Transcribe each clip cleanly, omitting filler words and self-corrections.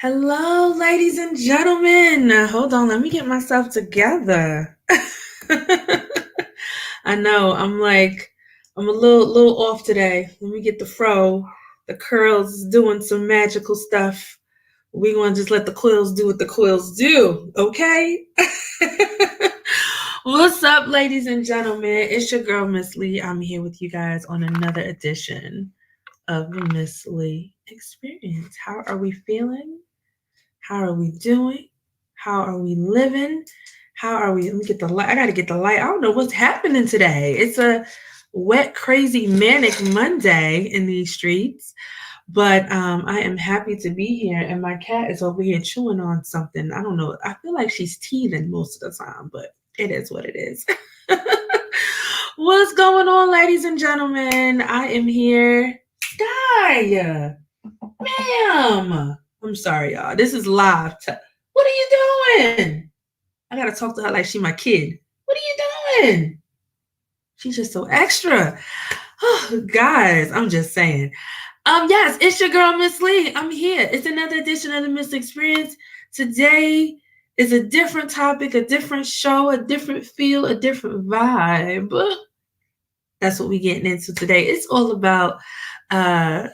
Hello, ladies and gentlemen. Hold on, let me get myself together. I know I'm a little off today. Let me get the fro. The curls is doing some magical stuff. We gonna just let the quills do what the quills do, okay? What's up, ladies and gentlemen? It's your girl Miss Lee. I'm here with you guys on another edition of the Miss Lee Experience. How are we feeling? How are we doing? How are we living? How are we? Let me get the light. I got to get the light. I don't know what's happening today. It's a wet, crazy, manic Monday in these streets. But I am happy to be here. And my cat is over here chewing on something. I don't know. I feel like she's teething most of the time, but it is what it is. What's going on, ladies and gentlemen? I am here. Sky, ma'am. I'm sorry, y'all. This is live. What are you doing? I gotta talk to her like she my kid. What are you doing? She's just so extra. Oh, guys, I'm just saying. Yes, it's your girl, Miss Lee. I'm here. It's another edition of the Miss Experience. Today is a different topic, a different show, a different feel, a different vibe. That's what we're getting into today. It's all about the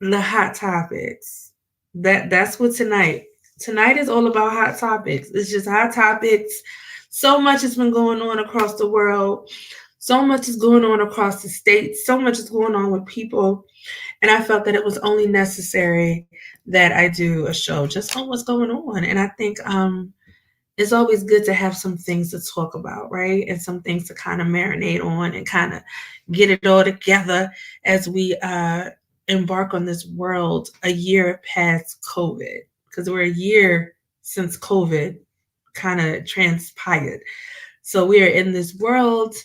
hot topics. That's what tonight is all about. Hot topics. It's just hot topics. So much has been going on across the world. So much is going on across the states. So much is going on with people. And I felt that it was only necessary that I do a show just on what's going on. And I think it's always good to have some things to talk about, right? And some things to kind of marinate on and kind of get it all together as we embark on this world a year past COVID, because we're a year since COVID kind of transpired. So we are in this world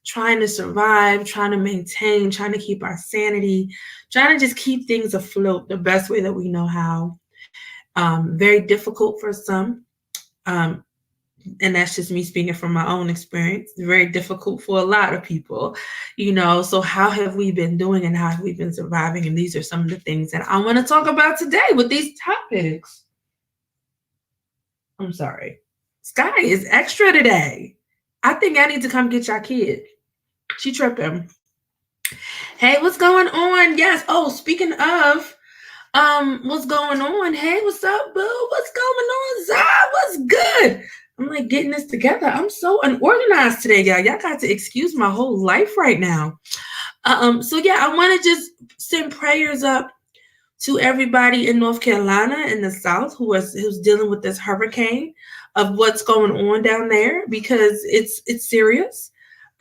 trying to survive, trying to maintain, trying to keep our sanity, trying to just keep things afloat the best way that we know how. Very difficult for some. And that's just me speaking from my own experience. It's very difficult for a lot of people, So how have we been doing and how have we been surviving? And these are some of the things that I want to talk about today with these topics. I'm sorry. Sky is extra today. I think I need to come get your kid. She tripping. Hey, what's going on? Yes. Oh, speaking of what's going on? Hey, what's up, boo? What's going on, Zah? What's good? I'm like getting this together. I'm so unorganized today, y'all. Y'all got to excuse my whole life right now. So yeah, I want to just send prayers up to everybody in North Carolina in the South who's dealing with this hurricane of what's going on down there, because it's serious.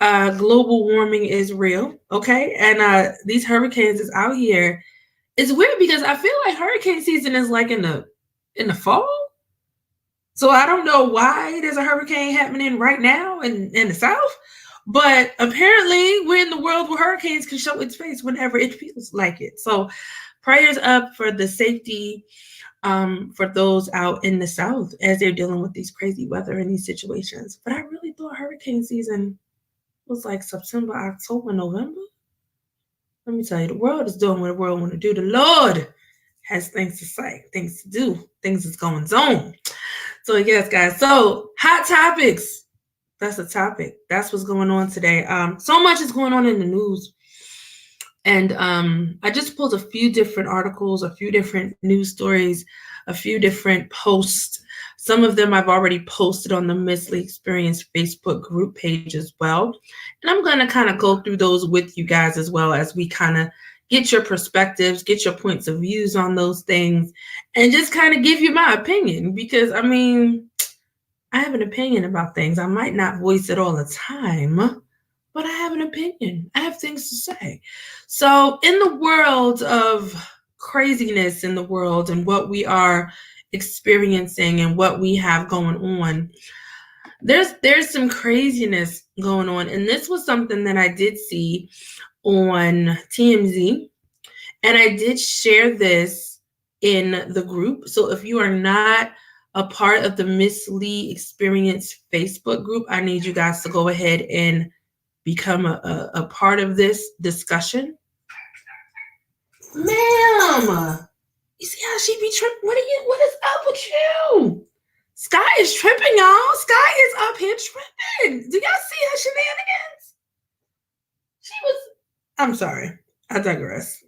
Global warming is real, okay? And these hurricanes is out here. It's weird because I feel like hurricane season is like in the fall. So I don't know why there's a hurricane happening right now in the South, but apparently we're in the world where hurricanes can show its face whenever it feels like it. So prayers up for the safety for those out in the South as they're dealing with these crazy weather and these situations. But I really thought hurricane season was like September, October, November. Let me tell you, the world is doing what the world want to do. The Lord has things to say, things to do, things that's going on. So yes, guys. So hot topics. That's a topic. That's what's going on today. So much is going on in the news. And I just pulled a few different articles, a few different news stories, a few different posts. Some of them I've already posted on the Miss Lee Experience Facebook group page as well. And I'm going to kind of go through those with you guys as well as we kind of get your perspectives, get your points of views on those things, and just kind of give you my opinion. Because, I mean, I have an opinion about things. I might not voice it all the time, but I have an opinion. I have things to say. So in the world of craziness in the world and what we are experiencing and what we have going on, there's some craziness going on. And this was something that I did see on TMZ, and I did share this in the group. So if you are not a part of the Miss Lee Experience Facebook group, I need you guys to go ahead and become a part of this discussion. Ma'am, You see how she be tripping? What is up with you? Sky is tripping, y'all. Sky is up here tripping. Do y'all see her shenanigans? I'm sorry. I digress.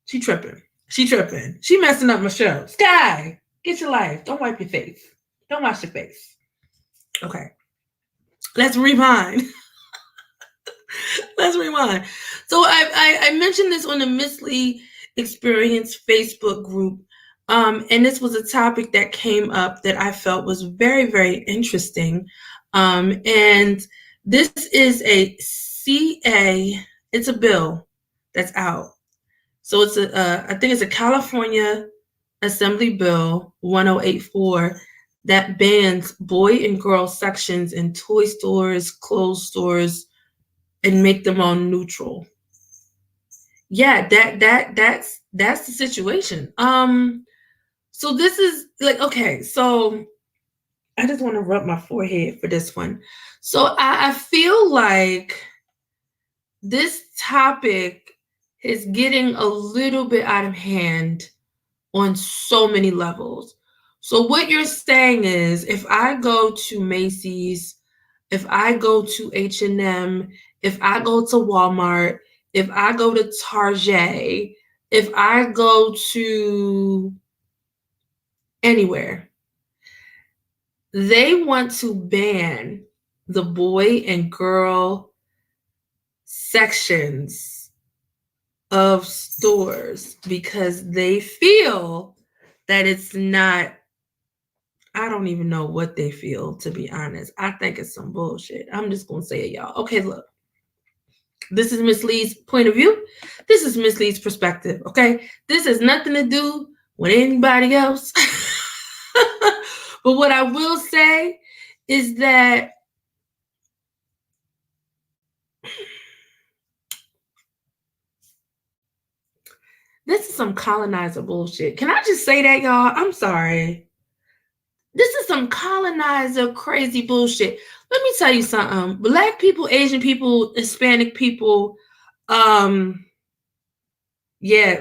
She tripping. She messing up my show. Sky, get your life. Don't wipe your face. Don't wash your face. Okay. Let's rewind. Let's rewind. So I mentioned this on the Miss Lee Experience Facebook group. And this was a topic that came up that I felt was very, very interesting. And this is a it's a bill that's out. So it's I think it's a California Assembly Bill 1084 that bans boy and girl sections in toy stores, clothes stores, and make them all neutral. Yeah, that's the situation. So this is like, okay, so I just want to rub my forehead for this one. So I feel like this topic is getting a little bit out of hand on so many levels. So what you're saying is, if I go to Macy's, if I go to H&M, if I go to Walmart, if I go to Target, if I go to anywhere, they want to ban the boy and girl sections of stores because they feel that it's not, I don't even know what they feel, to be honest. I think it's some bullshit. I'm just going to say it, y'all. Okay, look. This is Miss Lee's point of view. This is Miss Lee's perspective, okay? This has nothing to do with anybody else. But what I will say is that this is some colonizer bullshit. Can I just say that, y'all? I'm sorry. This is some colonizer crazy bullshit. Let me tell you something. Black people, Asian people, Hispanic people, yeah,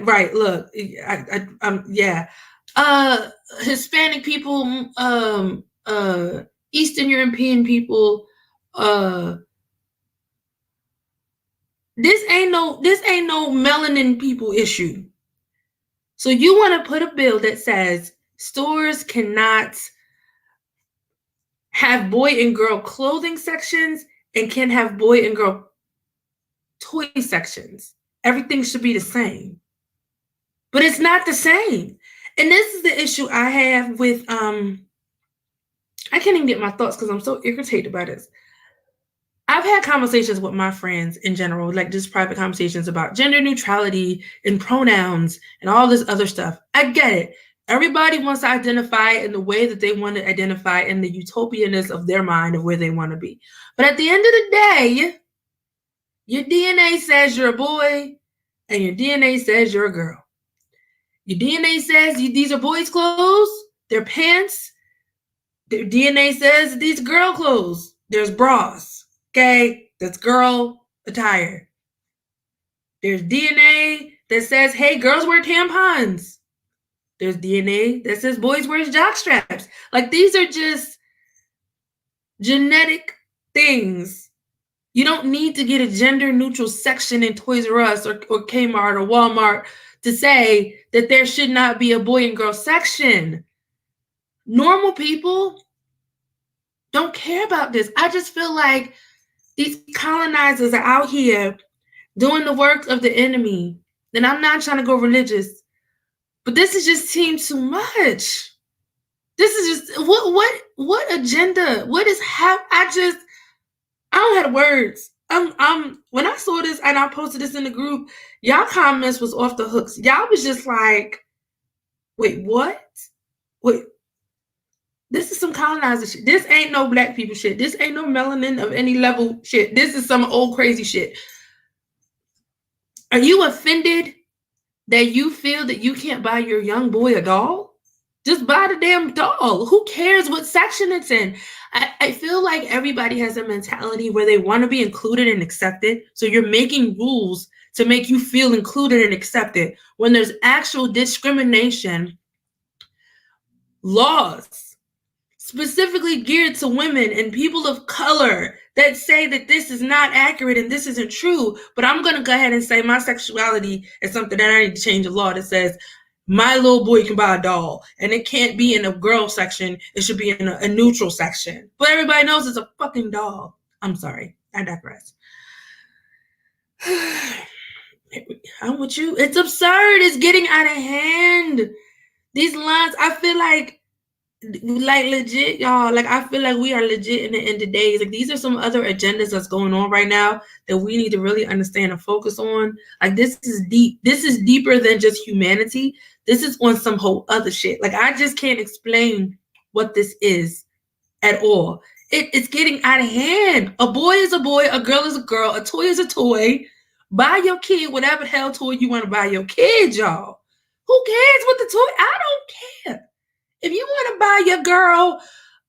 right. Look, yeah. Hispanic people, Eastern European people, this ain't no melanin people issue. So you want to put a bill that says stores cannot have boy and girl clothing sections and can have boy and girl toy sections. Everything should be the same. But it's not the same. And this is the issue I have with, I can't even get my thoughts because I'm so irritated by this. I've had conversations with my friends in general, like just private conversations about gender neutrality and pronouns and all this other stuff. I get it. Everybody wants to identify in the way that they want to identify in the utopianness of their mind of where they want to be. But at the end of the day, your DNA says you're a boy and your DNA says you're a girl. Your DNA says these are boys' clothes, they're pants. Their DNA says these are girl clothes. There's bras. Okay, that's girl attire. There's DNA that says, hey, girls wear tampons. There's DNA that says boys wear jock straps. Like, these are just genetic things. You don't need to get a gender neutral section in Toys R Us or Kmart or Walmart to say that there should not be a boy and girl section. Normal people don't care about this. I just feel like these colonizers are out here doing the work of the enemy. And I'm not trying to go religious, but this is just seemed too much. This is just what agenda? What is I don't have words. When I saw this and I posted this in the group, y'all comments was off the hooks. Y'all was just like, wait, what? Wait. This is some colonizer shit. This ain't no black people shit. This ain't no melanin of any level shit. This is some old crazy shit. Are you offended that you feel that you can't buy your young boy a doll? Just buy the damn doll. Who cares what section it's in? I feel like everybody has a mentality where they want to be included and accepted. So you're making rules to make you feel included and accepted, when there's actual discrimination laws specifically geared to women and people of color that say that this is not accurate and this isn't true. But I'm going to go ahead and say my sexuality is something that I need to change a law that says my little boy can buy a doll, and it can't be in a girl section. It should be in a neutral section. But everybody knows it's a fucking doll. I'm sorry. I digress. I'm with you. It's absurd. It's getting out of hand. These lines, I feel like legit, y'all. Like, I feel like we are legit in the end of days. Like, these are some other agendas that's going on right now that we need to really understand and focus on. Like, this is deep. This is deeper than just humanity. This is on some whole other shit. Like, I just can't explain what this is at all. It's getting out of hand. A boy is a boy. A girl is a girl. A toy is a toy. Buy your kid whatever the hell toy you want to buy your kid, y'all. Who cares what the toy? I don't care. If you want to buy your girl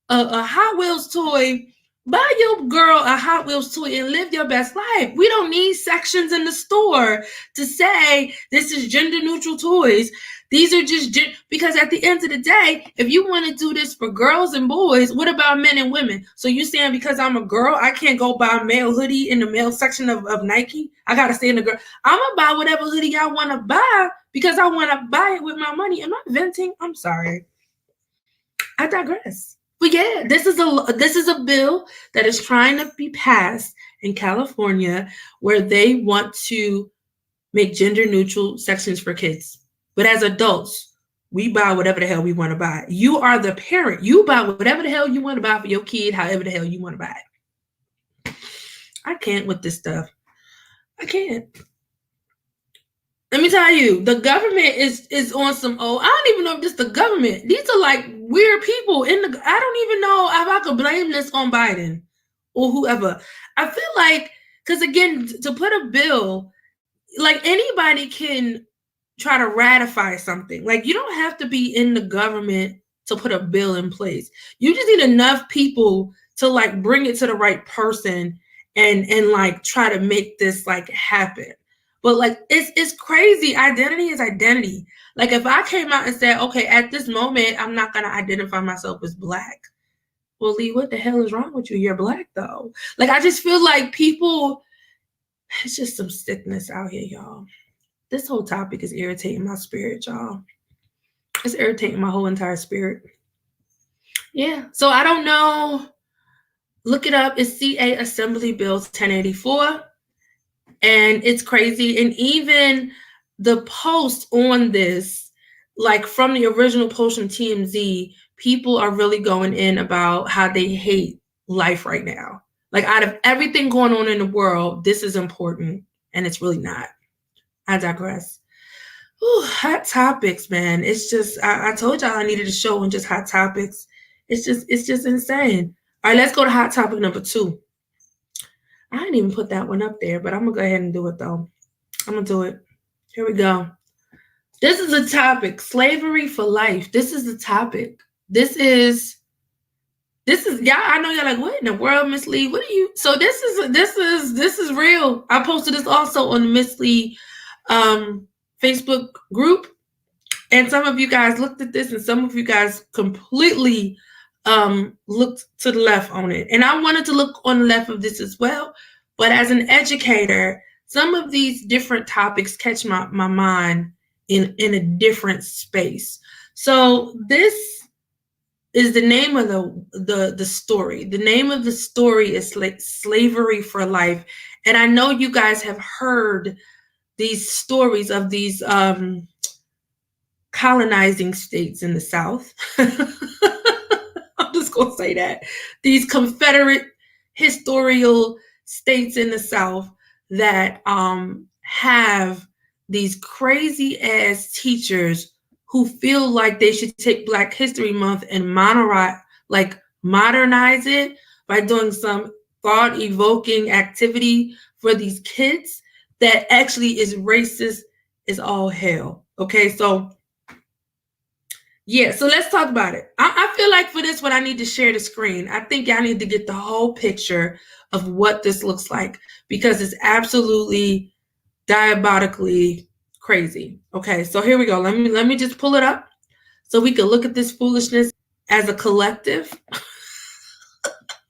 a Hot Wheels toy, buy your girl a Hot Wheels toy and live your best life. We don't need sections in the store to say this is gender neutral toys. These are just because at the end of the day, if you want to do this for girls and boys, what about men and women? So you saying because I'm a girl, I can't go buy a male hoodie in the male section of Nike? I got to stay in the girl. I'm going to buy whatever hoodie I want to buy because I want to buy it with my money. Am I venting? I'm sorry. I digress. But yeah, this is a bill that is trying to be passed in California where they want to make gender neutral sections for kids. But as adults, we buy whatever the hell we want to buy. You are the parent. You buy whatever the hell you want to buy for your kid, however the hell you want to buy it. I can't with this stuff. I can't. Let me tell you, the government is on some I don't even know if this is the government. These are like weird people I don't even know if I could blame this on Biden or whoever. I feel like, because again, to put a bill, like anybody can try to ratify something. Like, you don't have to be in the government to put a bill in place. You just need enough people to like bring it to the right person and like try to make this like happen. But like, it's crazy. Identity is identity. Like, if I came out and said, okay, at this moment, I'm not going to identify myself as Black. Well, Lee, what the hell is wrong with you? You're Black, though. Like, I just feel like people, it's just some sickness out here, y'all. This whole topic is irritating my spirit, y'all. It's irritating my whole entire spirit. Yeah. So I don't know. Look it up. It's CA Assembly Bill 1084. And it's crazy. And even the post on this, like from the original post from TMZ, people are really going in about how they hate life right now. Like, out of everything going on in the world, this is important. And it's really not. I digress. Ooh, hot topics, man. It's just, I told y'all I needed a show on just hot topics. It's just insane. All right, let's go to hot topic number 2. I didn't even put that one up there, but I'm going to go ahead and do it, though. I'm going to do it. Here we go. This is a topic. Slavery for life. This is the topic. This is, y'all, I know y'all like, what in the world, Miss Lee? What are you? So this is real. I posted this also on the Miss Lee Facebook group. And some of you guys looked at this and some of you guys completely looked to the left on it. And I wanted to look on the left of this as well. But as an educator, some of these different topics catch my mind in a different space. So this is the name of the story. The name of the story is Slavery for Life. And I know you guys have heard these stories of these colonizing states in the South. I'm just going to say that. These Confederate historical states in the South that have these crazy ass teachers who feel like they should take Black History Month and modernize it by doing some thought-evoking activity for these kids that actually is racist as all hell. Okay, so yeah, so let's talk about it. I feel like for this one, I need to share the screen. I think I need to get the whole picture of what this looks like because it's absolutely diabolically crazy. Okay, so here we go. Let me just pull it up so we can look at this foolishness as a collective.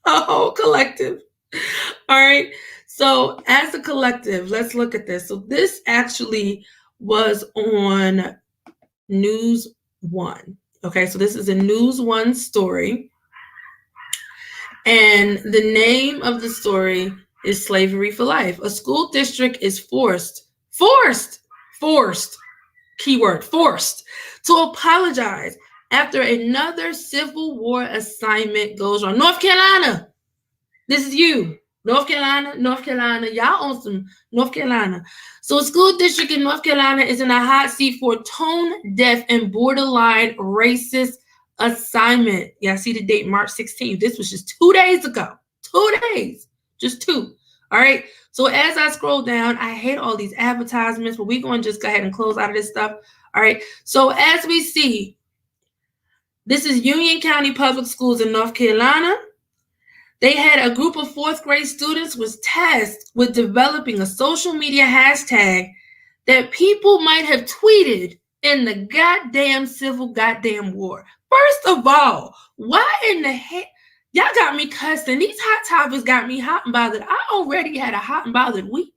A whole collective. All right. So as a collective, let's look at this. So this actually was on News One. Okay, so this is a News One story. And the name of the story is Slavery for Life. A school district is forced, keyword, forced, to apologize after another Civil War assignment goes wrong. North Carolina, this is you. North Carolina, y'all on some North Carolina. So a school district in North Carolina is in a hot seat for tone deaf and borderline racist assignment. Yeah, see the date, March 16th. This was just 2 days ago. 2 days, just 2. All right. So as I scroll down, I hate all these advertisements, but we're going to just go ahead and close out of this stuff. All right. So as we see, this is Union County Public Schools in North Carolina. They had a group of 4th grade students was tasked with developing a social media hashtag that people might have tweeted in the goddamn Civil goddamn War. First of all, why in the heck? Y'all got me cussing. These hot topics got me hot and bothered. I already had a hot and bothered week.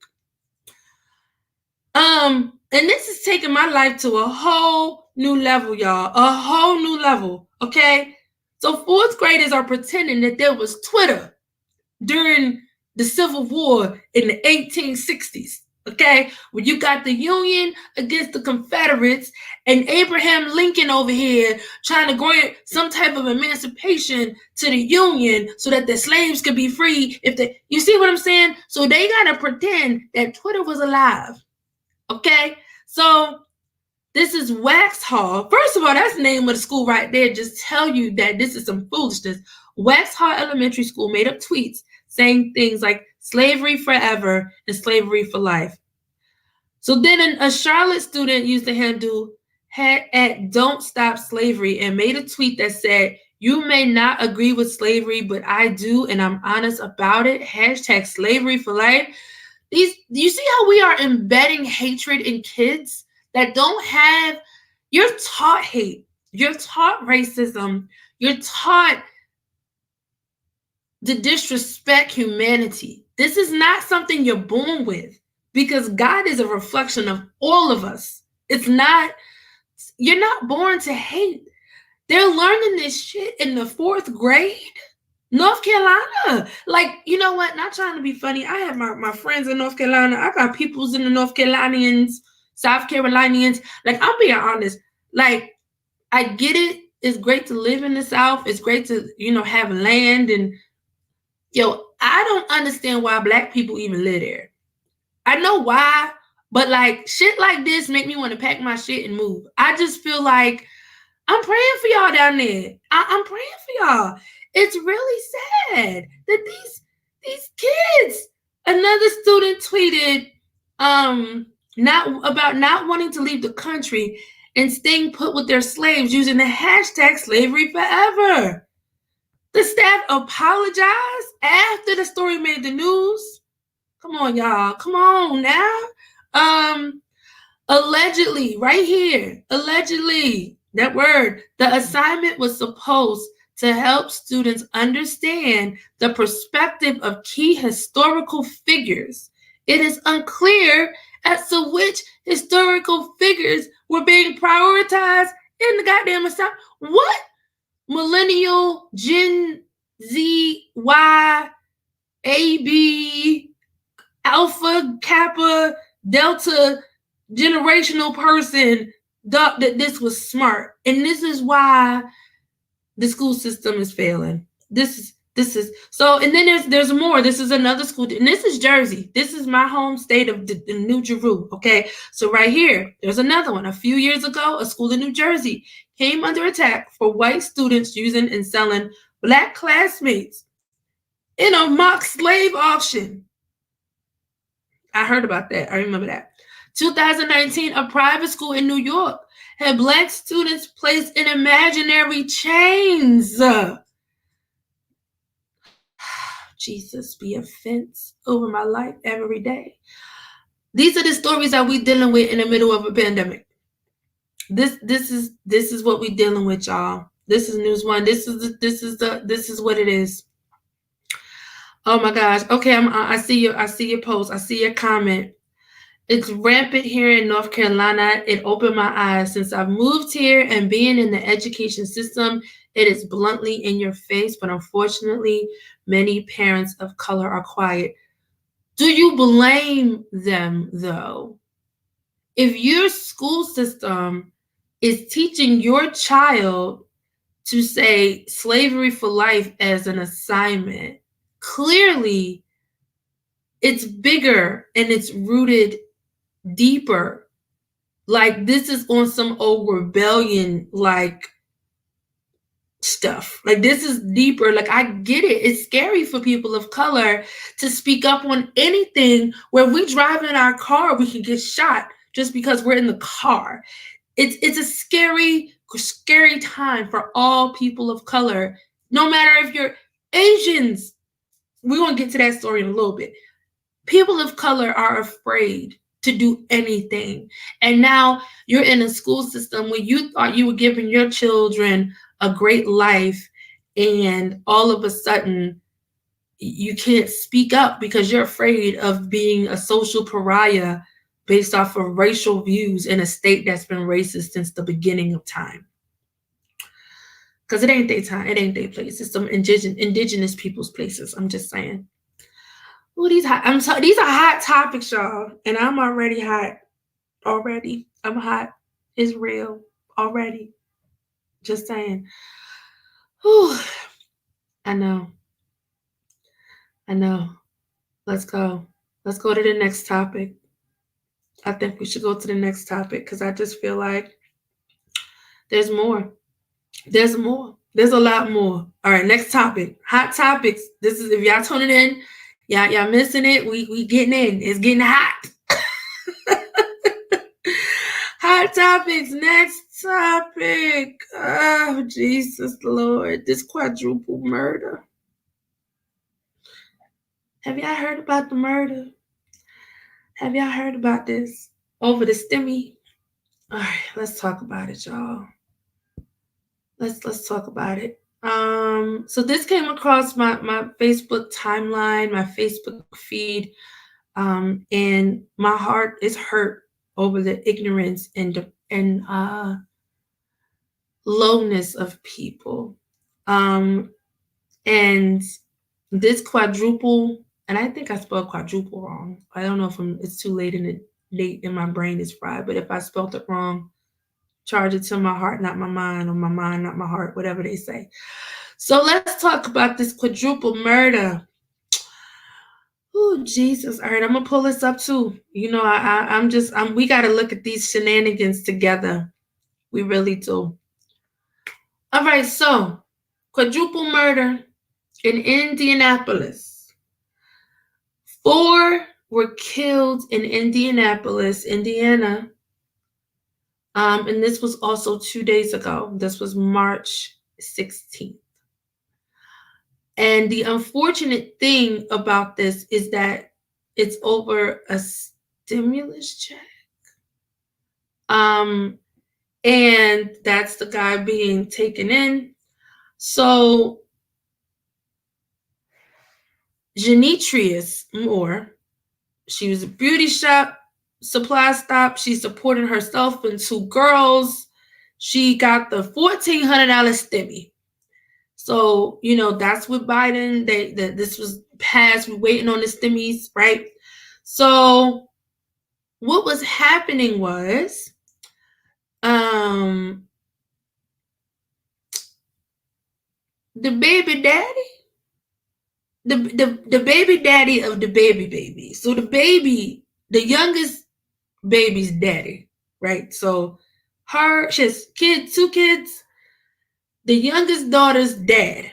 And this is taking my life to a whole new level, y'all. A whole new level, okay? So 4th graders are pretending that there was Twitter during the Civil War in the 1860s, okay? When you got the Union against the Confederates and Abraham Lincoln over here trying to grant some type of emancipation to the Union so that the slaves could be free. You see what I'm saying? So they got to pretend that Twitter was alive, okay? So this is Waxhaw. First of all, that's the name of the school right there. Just tell you that this is some foolishness. Waxhaw Elementary School made up tweets saying things like slavery forever and slavery for life. So then a Charlotte student used the handle at Don't Stop Slavery and made a tweet that said, "You may not agree with slavery, but I do, and I'm honest about it. Hashtag slavery for life." You see how we are embedding hatred in kids that don't have, you're taught hate, you're taught racism, you're taught to disrespect humanity. This is not something you're born with because God is a reflection of all of us. It's not, you're not born to hate. They're learning this shit in the 4th grade. North Carolina. Like, you know what? Not trying to be funny. I have my friends in North Carolina. I got peoples in the North Carolinians, South Carolinians. Like, I'm being honest. Like, I get it. It's great to live in the South. It's great to, have land. And, I don't understand why Black people even live there. I know why, but, like, shit like this make me want to pack my shit and move. I just feel like I'm praying for y'all down there. I'm praying for y'all. It's really sad that these kids. Another student tweeted not wanting to leave the country and staying put with their slaves using the hashtag slavery forever. The staff apologized after the story made the news. Come on, y'all. Come on now. Allegedly, right here, allegedly, that word, the assignment was supposed to help students understand the perspective of key historical figures. It is unclear as to which historical figures were being prioritized in the goddamn assignment. What? Millennial, Gen Z, Y, AB, Alpha, Kappa, Delta, generational person thought that this was smart. And this is why the school system is failing. This is so, and then there's more. This is another school, and this is Jersey. This is my home state of the New Jeru. Okay, so right here, there's another one. A few years ago, a school in New Jersey came under attack for white students using and selling Black classmates in a mock slave auction. I heard about that. I remember that. 2019, a private school in New York had Black students placed in imaginary chains. Jesus, be a fence over my life every day. These are the stories that we dealing with in the middle of a pandemic. This is what we dealing with, y'all. This is News One. This is what it is. Oh my gosh. Okay, I see your post. I see your comment. It's rampant here in North Carolina. It opened my eyes. Since I've moved here and being in the education system, it is bluntly in your face, but unfortunately, many parents of color are quiet. Do you blame them, though? If your school system is teaching your child to say slavery for life as an assignment, clearly it's bigger and it's rooted deeper. Like, this is on some old rebellion like stuff. Like, this is deeper. Like, I get it. It's scary for people of color to speak up on anything where we drive in our car, we can get shot just because we're in the car. It's a scary time for all people of color, no matter if you're Asians. We're going to get to that story in a little bit. People of color are afraid to do anything. And now you're in a school system where you thought you were giving your children a great life, and all of a sudden you can't speak up because you're afraid of being a social pariah based off of racial views in a state that's been racist since the beginning of time. Because it ain't their time, it ain't their place. It's some indigenous people's places. I'm just saying. Oh, these are hot topics, y'all, and I'm already hot. Already, I'm hot. It's real already. Just saying. Whew. I know. Let's go. Let's go to the next topic. I think we should go to the next topic because I just feel like there's more. There's more. There's a lot more. All right, next topic. Hot topics. This is, if y'all tuning in, y'all missing it. We getting in. It's getting hot. Hot topics. Next topic. Oh, Jesus Lord. This quadruple murder. Have y'all heard about the murder? Have y'all heard about this? Over the STEMI? All right, let's talk about it, y'all. Let's talk about it. So this came across my Facebook timeline, my Facebook feed, and my heart is hurt over the ignorance and lowness of people. And this quadruple, and I think I spelled quadruple wrong. I don't know if it's too late in my brain is fried, but if I spelled it wrong, charge it to my heart, not my mind, or my mind, not my heart, whatever they say. So let's talk about this quadruple murder. Oh, Jesus. All right, I'm going to pull this up too. You know, we got to look at these shenanigans together. We really do. All right, so quadruple murder in Indianapolis. 4 were killed in Indianapolis, Indiana. And this was also 2 days ago. This was March 16th. And the unfortunate thing about this is that it's over a stimulus check. And that's the guy being taken in. So Genetrius Moore, she was a beauty shop, supply stop. She supported herself and 2 girls. She got the $1,400 stimmy. So, you know, that's with Biden. This was passed. We're waiting on the stimmies, right? So what was happening was the baby daddy, the baby daddy of the baby. So the youngest baby's daddy, right? So she has 2 kids. The youngest daughter's dad,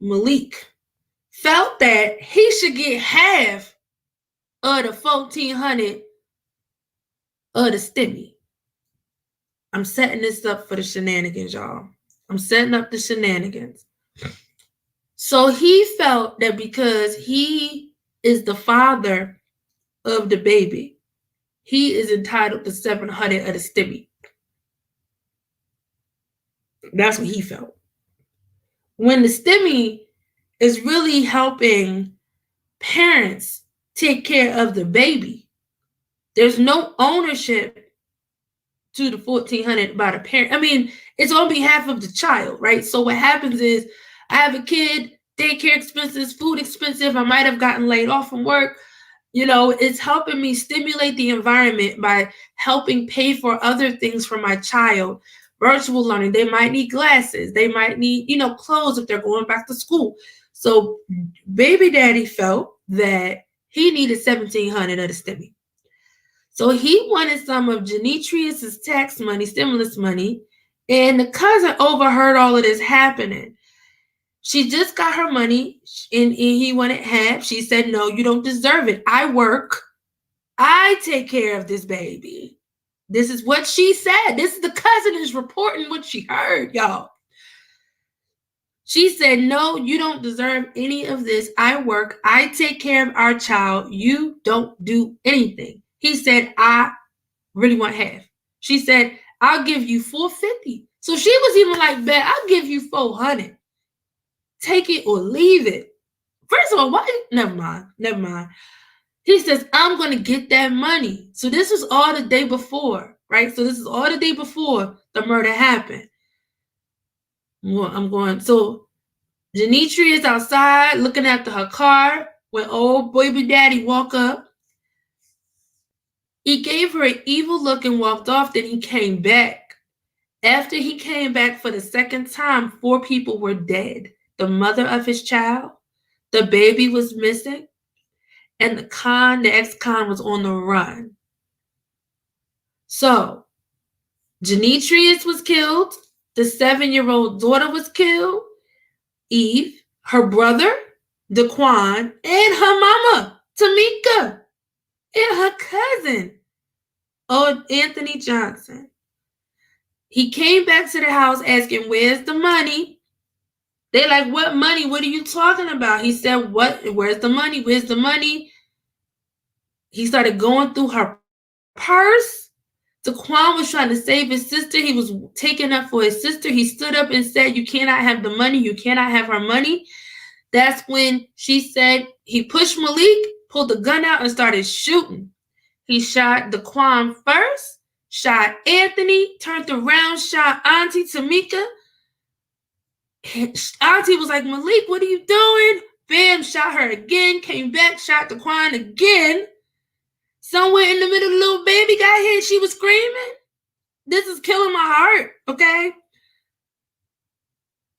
Malik, felt that he should get half of the $1,400 of the stimmy. I'm setting this up for the shenanigans, y'all. I'm setting up the shenanigans. So he felt that because he is the father of the baby, he is entitled to $700 of the stimmy. That's what he felt. When the stimmy is really helping parents take care of the baby, there's no ownership to the $1,400 by the parent. I mean, it's on behalf of the child, right? So what happens is, I have a kid, daycare expenses, food expensive, I might have gotten laid off from work. You know, it's helping me stimulate the environment by helping pay for other things for my child. Virtual learning, they might need glasses, they might need, clothes if they're going back to school. So baby daddy felt that he needed $1,700 of the stimmy. So he wanted some of Genetrius's tax money, stimulus money, and the cousin overheard all of this happening. She just got her money, and he wanted half. She said, no, you don't deserve it. I work. I take care of this baby. This is what she said. This is the cousin is reporting what she heard, y'all. She said, no, you don't deserve any of this. I work. I take care of our child. You don't do anything. He said, I really want half. She said, I'll give you $450. So she was even like, bet, I'll give you $400. Take it or leave it. First of all, why? Never mind. He says, I'm going to get that money. So this was all the day before, right? So this is all the day before the murder happened. So Genetria is outside looking after her car when old baby daddy walk up. He gave her an evil look and walked off. Then he came back. After he came back for the second time, 4 people were dead. The mother of his child, the baby was missing, and the ex-con was on the run. So, Genetrius was killed, the 7-year-old daughter was killed, Eve, her brother, Daquan, and her mama, Tamika, and her cousin, Anthony Johnson. He came back to the house asking, where's the money? They're like, what money? What are you talking about? He said, what? Where's the money? Where's the money? He started going through her purse. Daquan was trying to save his sister. He was taking up for his sister. He stood up and said, you cannot have the money. You cannot have her money. That's when she said he pushed Malik, pulled the gun out, and started shooting. He shot Daquan first, shot Anthony, turned around, shot Auntie Tamika. Auntie was like, Malik, what are you doing? Bam, shot her again, came back, shot Daquan again. Somewhere in the middle, the little baby got hit. She was screaming. This is killing my heart, okay?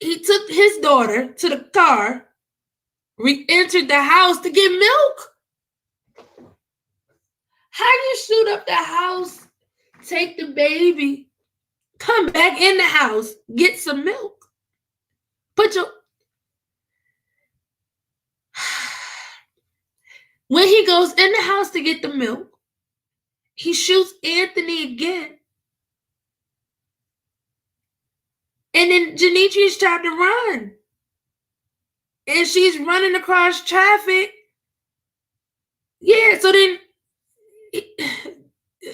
He took his daughter to the car, re-entered the house to get milk. How you shoot up the house, take the baby, come back in the house, get some milk? When he goes in the house to get the milk, he shoots Anthony again. And then Genetria's tried to run. And she's running across traffic. Yeah, so then,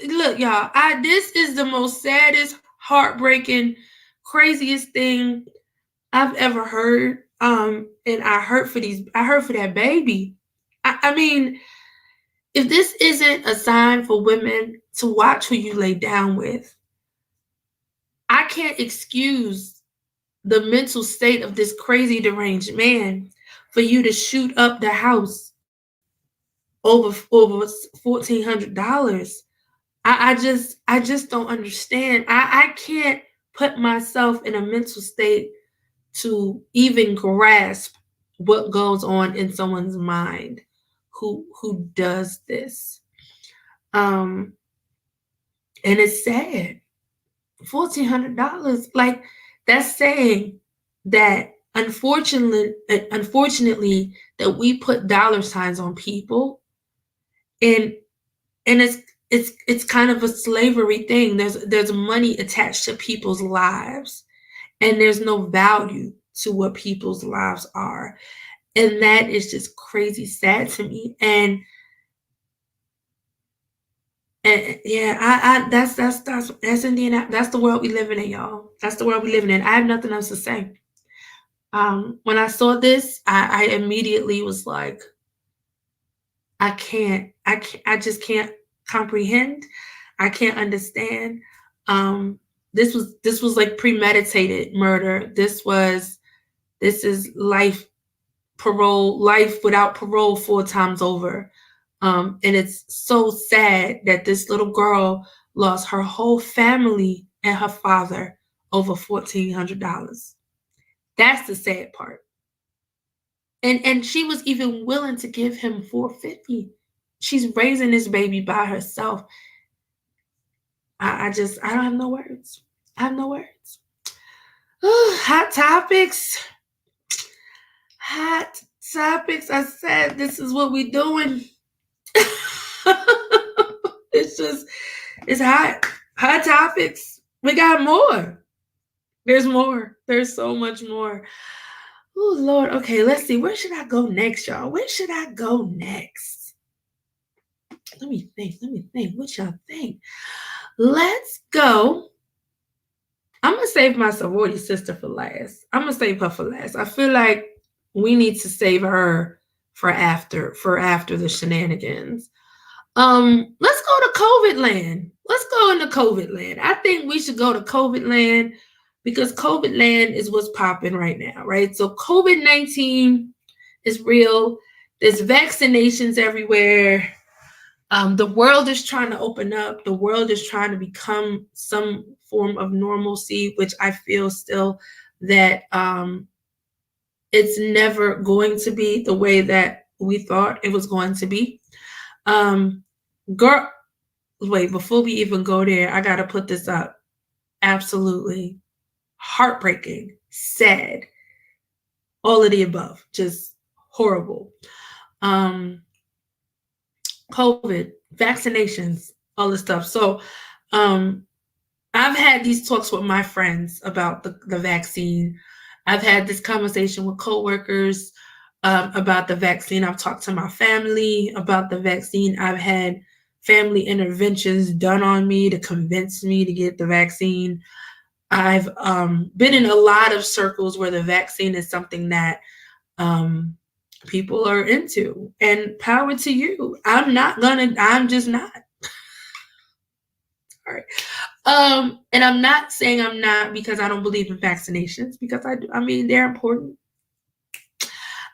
look, y'all, this is the most saddest, heartbreaking, craziest thing I've ever heard. And I hurt for that baby. I mean, if this isn't a sign for women to watch who you lay down with, I can't excuse the mental state of this crazy deranged man for you to shoot up the house over $1,400. I just don't understand. I can't put myself in a mental state to even grasp what goes on in someone's mind who does this. And it's sad. $1,400, like, that's saying that unfortunately that we put dollar signs on people, and it's kind of a slavery thing. There's money attached to people's lives, and there's no value to what people's lives are. And that is just crazy sad to me. And And yeah, that's Indiana. That's the world we living in, y'all. That's the world we living in. I have nothing else to say. When I saw this, I immediately was like, I just can't comprehend. I can't understand. This was like premeditated murder. This is life without parole 4 times over. And it's so sad that this little girl lost her whole family and her father over $1,400. That's the sad part. And she was even willing to give him $450. She's raising this baby by herself. I don't have no words. I have no words. Hot topics. Hot topics. I said this is what we doing. It's hot. Hot topics. We got more. There's more. There's so much more. Oh, Lord. Okay, let's see. Where should I go next, y'all? Where should I go next? Let me think. What y'all think? Let's go. I'm going to save my sorority sister for last. I'm going to save her for last. I feel like we need to save her for after the shenanigans. Let's go to COVID land. Let's go into COVID land. I think we should go to COVID land because COVID land is what's popping right now, right? So COVID-19 is real. There's vaccinations everywhere. The world is trying to open up. The world is trying to become some form of normalcy, which I feel still that it's never going to be the way that we thought it was going to be. Girl, wait, before we even go there, I got to put this up. Absolutely heartbreaking, sad, all of the above, just horrible. COVID, vaccinations, all this stuff. So I've had these talks with my friends about the vaccine. I've had this conversation with coworkers about the vaccine. I've talked to my family about the vaccine. I've had family interventions done on me to convince me to get the vaccine. I've been in a lot of circles where the vaccine is something that people are into, and power to you. I'm just not. Sorry. And I'm not saying I'm not because I don't believe in vaccinations, because I do. I mean, they're important.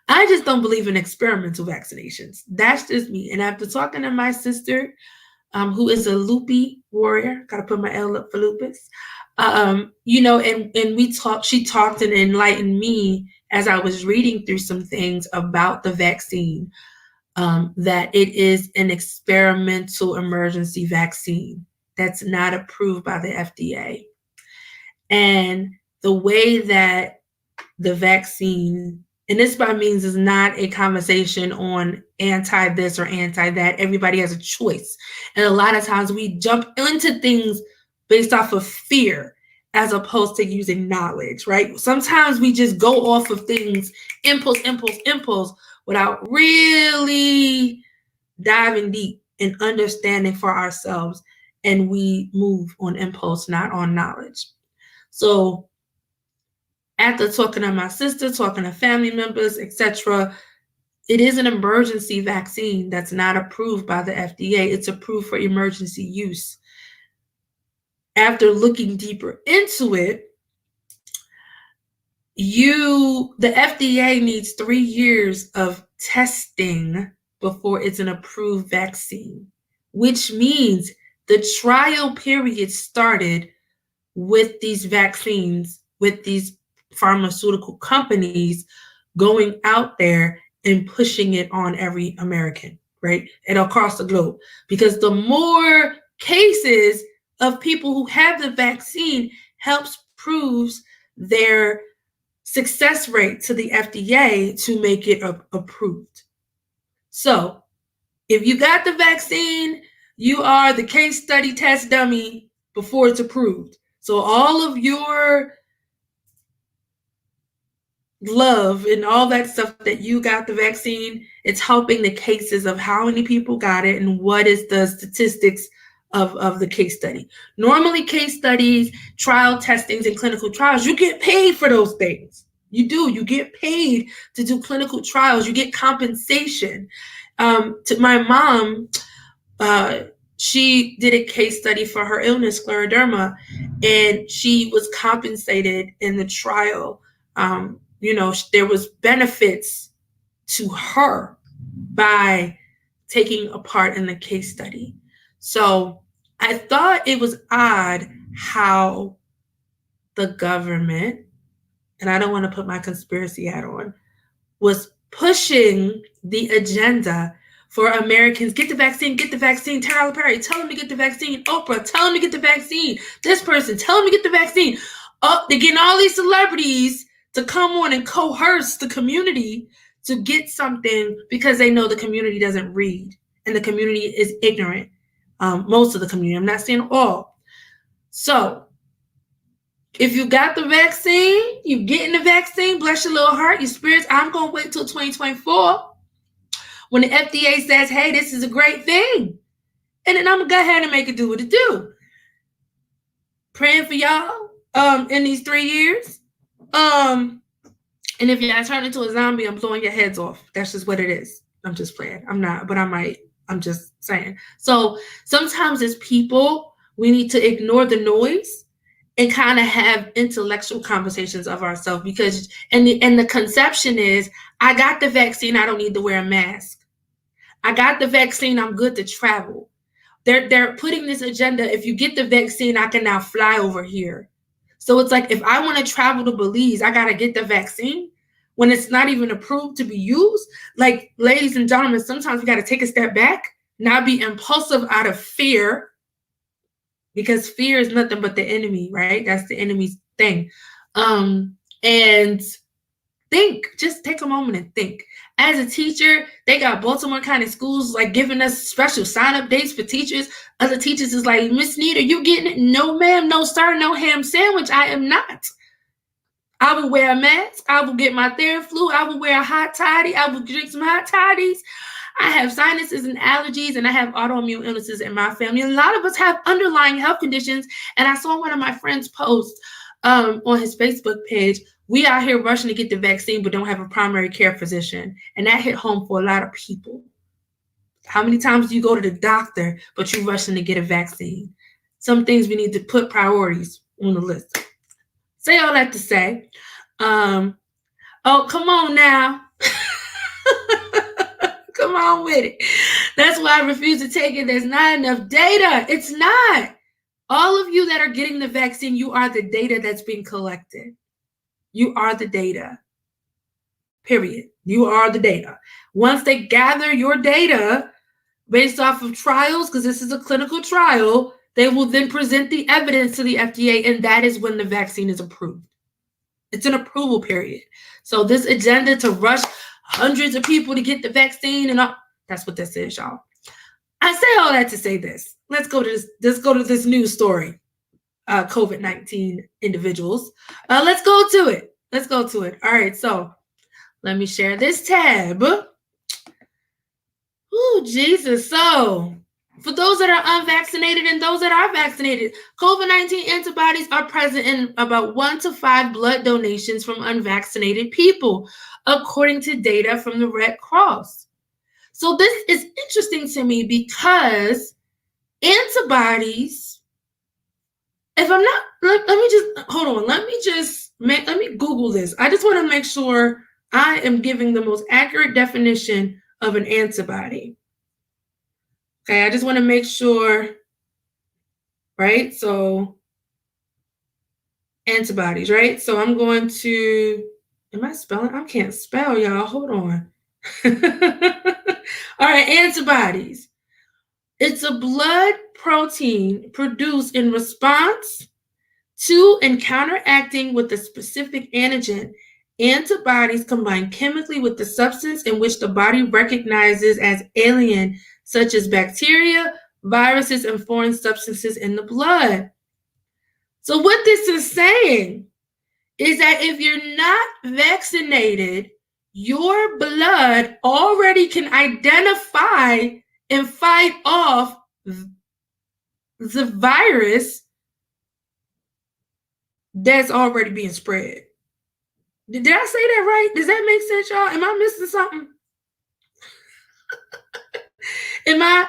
I just don't believe in experimental vaccinations. That's just me. And after talking to my sister, who is a loopy warrior, gotta put my L up for lupus, and she talked and enlightened me as I was reading through some things about the vaccine, that it is an experimental emergency vaccine that's not approved by the FDA. And the way that the vaccine, and this by means is not a conversation on anti this or anti that. Everybody has a choice. And a lot of times we jump into things based off of fear as opposed to using knowledge, right? Sometimes we just go off of things, impulse, without really diving deep and understanding for ourselves. And we move on impulse, not on knowledge. So after talking to my sister, talking to family members, etc., it is an emergency vaccine that's not approved by the FDA. It's approved for emergency use. After looking deeper into it, the FDA needs 3 years of testing before it's an approved vaccine, which means the trial period started with these vaccines, with these pharmaceutical companies going out there and pushing it on every American, right? And across the globe. Because the more cases of people who have the vaccine helps proves their success rate to the FDA to make it approved. So if you got the vaccine, you are the case study test dummy before it's approved. So all of your love and all that stuff that you got the vaccine, it's helping the cases of how many people got it and what is the statistics of the case study. Normally, case studies, trial testings, and clinical trials, you get paid for those things. You do. You get paid to do clinical trials. You get compensation. To my mom, she did a case study for her illness, scleroderma, and she was compensated in the trial. There was benefits to her by taking a part in the case study. So I thought it was odd how the government, and I don't want to put my conspiracy hat on, was pushing the agenda for Americans. Get the vaccine, get the vaccine. Tyler Perry, tell them to get the vaccine. Oprah, tell them to get the vaccine. This person, tell them to get the vaccine. Oh, they're getting all these celebrities to come on and coerce the community to get something because they know the community doesn't read and the community is ignorant. Most of the community, I'm not saying all. So if you got the vaccine, you getting the vaccine, bless your little heart, your spirits. I'm going to wait till 2024 when the FDA says, hey, this is a great thing. And then I'm going to go ahead and make it do what it do. Praying for y'all in these 3 years. And if y'all turn into a zombie, I'm blowing your heads off. That's just what it is. I'm just playing. I'm not, but I might. I'm just saying. So sometimes as people, we need to ignore the noise and kind of have intellectual conversations of ourselves, because and the conception is, I got the vaccine, I don't need to wear a mask. I got the vaccine, I'm good to travel. They're putting this agenda, if you get the vaccine, I can now fly over here. So it's like, if I want to travel to Belize, I got to get the vaccine when it's not even approved to be used. Like, ladies and gentlemen, sometimes we got to take a step back, not be impulsive out of fear, because fear is nothing but the enemy, right? That's the enemy's thing. And think, just take a moment and think. As a teacher, they got Baltimore County Schools like giving us special sign-up dates for teachers. Other teachers is like, Miss Nita, you getting it? No, ma'am, no, sir, no ham sandwich. I am not. I will wear a mask. I will get my Theraflu. I will wear a hot toddy. I will drink some hot toddies. I have sinuses and allergies, and I have autoimmune illnesses in my family. A lot of us have underlying health conditions. And I saw one of my friends post on his Facebook page, we out here rushing to get the vaccine, but don't have a primary care physician. And that hit home for a lot of people. How many times do you go to the doctor, but you're rushing to get a vaccine? Some things we need to put priorities on the list. Say all that to say, oh, come on now. Come on with it. That's why I refuse to take it. There's not enough data. It's not. All of you that are getting the vaccine, you are the data that's being collected. You are the data. Period. You are the data. Once they gather your data based off of trials, because this is a clinical trial, they will then present the evidence to the FDA, and that is when the vaccine is approved. It's an approval period. So this agenda to rush hundreds of people to get the vaccine and all, that's what this is, y'all. I say all that to say this. Let's go to this news story. COVID-19 individuals. Let's go to it. All right, so let me share this tab. Oh, Jesus. So for those that are unvaccinated and those that are vaccinated, COVID-19 antibodies are present in about 1 to 5 blood donations from unvaccinated people, according to data from the Red Cross. So this is interesting to me because antibodies, if I'm not, let me Google this. I just want to make sure I am giving the most accurate definition of an antibody. Okay, I just want to make sure, right? So antibodies, right? So I'm going to, am I spelling? I can't spell, y'all. Hold on. All right, antibodies. It's a blood protein produced in response to and counteracting with a specific antigen. Antibodies combine chemically with the substance in which the body recognizes as alien, such as bacteria, viruses, and foreign substances in the blood. So what this is saying is that if you're not vaccinated, your blood already can identify and fight off the virus that's already being spread. Did I say that right? Does that make sense, y'all? Am I missing something? Am I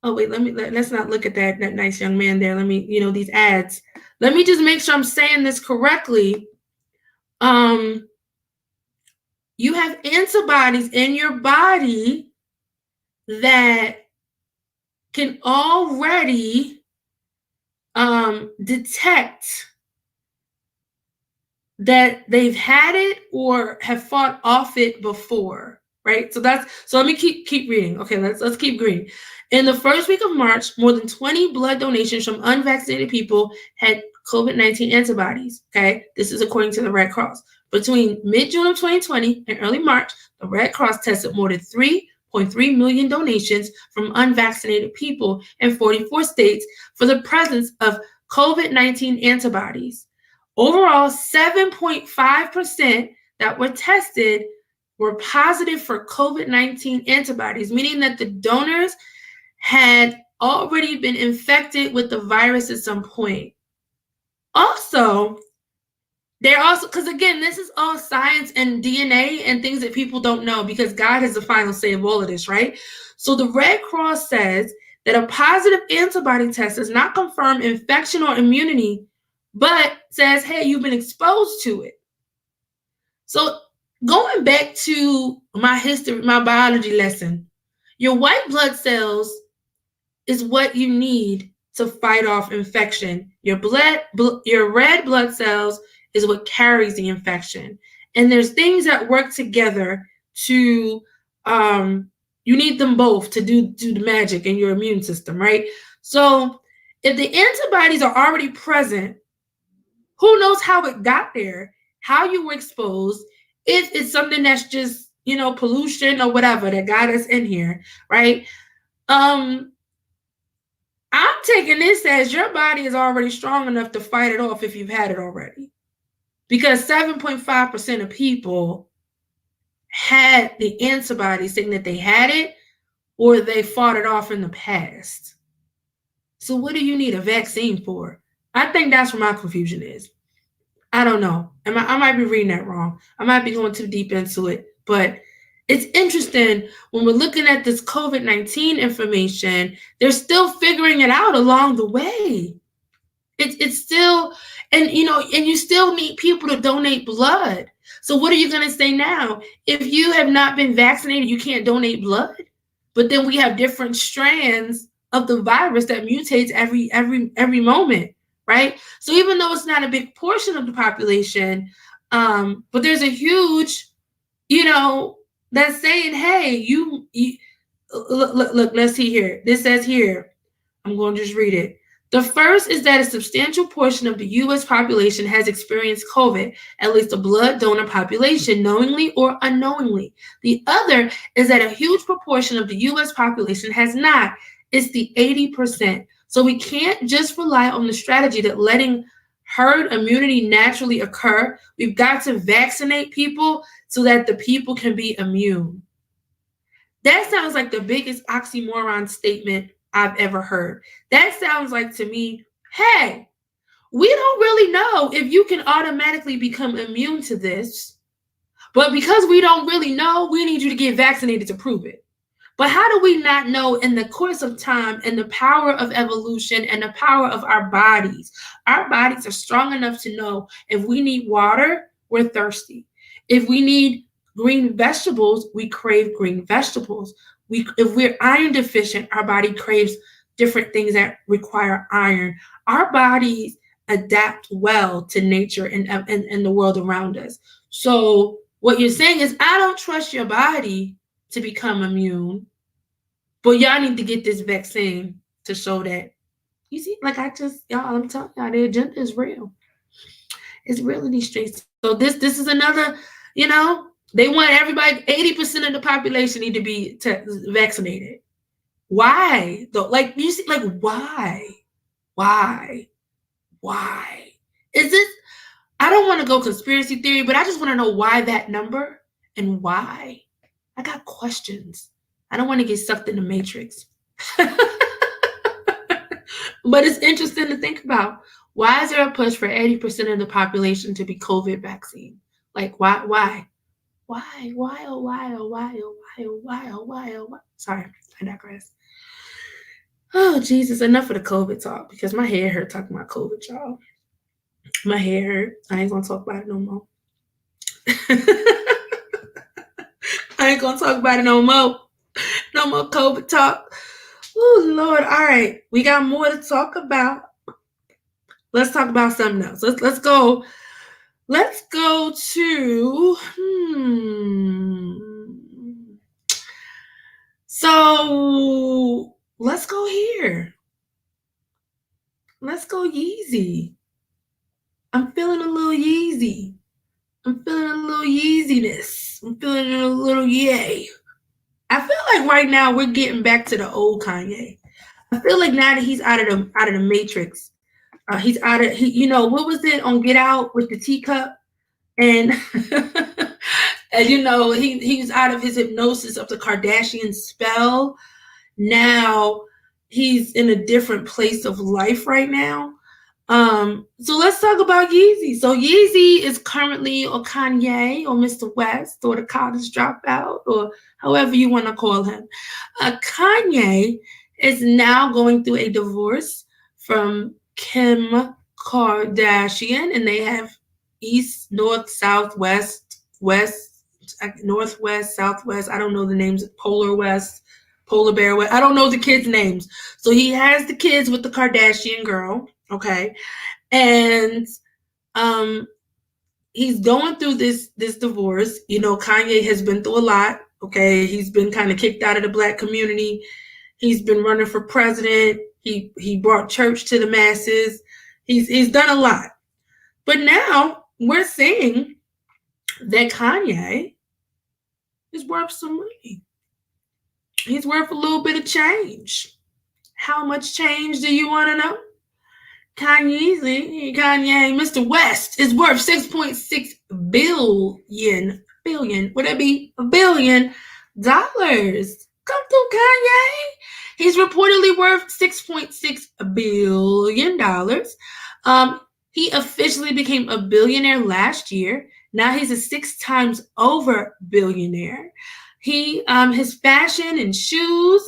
oh wait, let's not look at that nice young man there. Let me, these ads. Let me just make sure I'm saying this correctly. You have antibodies in your body that can already detect that they've had it or have fought off it before, right? So let me keep reading. Okay, let's keep reading. In the first week of March, more than 20 blood donations from unvaccinated people had COVID-19 antibodies. Okay, this is according to the Red Cross. Between mid-June of 2020 and early March, the Red Cross tested more than 3.3 million donations from unvaccinated people in 44 states for the presence of COVID-19 antibodies. Overall, 7.5% that were tested were positive for COVID-19 antibodies, meaning that the donors had already been infected with the virus at some point. Also, because again, this is all science and DNA and things that people don't know because God has the final say of all of this, right? So the Red Cross says that a positive antibody test does not confirm infection or immunity, but says, hey, you've been exposed to it. So going back to my biology lesson, your white blood cells is what you need to fight off infection. Your red blood cells is what carries the infection. And there's things that work together to, you need them both to do the magic in your immune system, right? So if the antibodies are already present, who knows how it got there, how you were exposed, if it's something that's just, pollution or whatever that got us in here, right? I'm taking this as your body is already strong enough to fight it off if you've had it already. Because 7.5% of people had the antibodies saying that they had it or they fought it off in the past. So what do you need a vaccine for? I think that's where my confusion is. I don't know. I might be reading that wrong. I might be going too deep into it. But it's interesting when we're looking at this COVID-19 information, they're still figuring it out along the way. It's still, and you still need people to donate blood. So what are you going to say now? If you have not been vaccinated, you can't donate blood. But then we have different strands of the virus that mutates every moment, right? So even though it's not a big portion of the population, but there's a huge, that's saying, hey, you look, let's see here. This says here, I'm going to just read it. The first is that a substantial portion of the U.S. population has experienced COVID, at least the blood donor population, knowingly or unknowingly. The other is that a huge proportion of the U.S. population has not. It's the 80%. So we can't just rely on the strategy that letting herd immunity naturally occur. We've got to vaccinate people so that the people can be immune. That sounds like the biggest oxymoron statement I've ever heard. That sounds like to me, hey, we don't really know if you can automatically become immune to this, but because we don't really know, we need you to get vaccinated to prove it. But how do we not know in the course of time and the power of evolution and the power of our bodies? Our bodies are strong enough to know if we need water, we're thirsty. If we need green vegetables, we crave green vegetables. If we're iron deficient, our body craves different things that require iron. Our bodies adapt well to nature and the world around us. So what you're saying is, I don't trust your body to become immune, but y'all need to get this vaccine to show that. You see, like I'm telling y'all, the agenda is real. It's real in these streets. So this is another, they want everybody, 80% of the population need to be vaccinated. Why? Though, like, you see, like, why? Is this, I don't want to go conspiracy theory, but I just want to know why that number and why. I got questions. I don't want to get sucked in the matrix. But it's interesting to think about. Why is there a push for 80% of the population to be COVID vaccine? Like, why? Why? Why? Oh, why? Oh, why? Oh, why? Oh, why? Oh, why? Oh, why? Sorry, I digress. Oh, Jesus, enough of the COVID talk because my hair hurt talking about COVID, y'all. My hair hurt. I ain't gonna talk about it no more. I ain't gonna talk about it no more. No more COVID talk. Oh, Lord. All right. We got more to talk about. Let's talk about something else. Let's go. Let's go to So let's go here. Let's go Yeezy. I'm feeling a little Yeezy. I'm feeling a little Yeeziness. I'm feeling a little yay. I feel like right now we're getting back to the old Kanye. I feel like now that he's out of the Matrix, he's out of what was it on Get Out with the teacup, and and he's out of his hypnosis of the Kardashian spell. Now he's in a different place of life right now. So let's talk about Yeezy. So Yeezy is currently, or Kanye, or Mr. West, or the college dropout, or however you want to call him. Kanye is now going through a divorce from Kim Kardashian, and they have east, north, south, west, northwest, southwest. I don't know the names. Polar west, polar bear west. I don't know the kids' names. So he has the kids with the Kardashian girl. Okay. And he's going through this divorce. Kanye has been through a lot. Okay. He's been kind of kicked out of the Black community. He's been running for president. He brought church to the masses. He's done a lot. But now we're seeing that Kanye is worth some money. He's worth a little bit of change. How much change do you want to know? Kanye, Mr. West is worth $6.6 billion. Would that be $1 billion? Come through, Kanye. He's reportedly worth $6.6 billion. He officially became a billionaire last year. Now he's a 6 times over billionaire. His fashion and shoes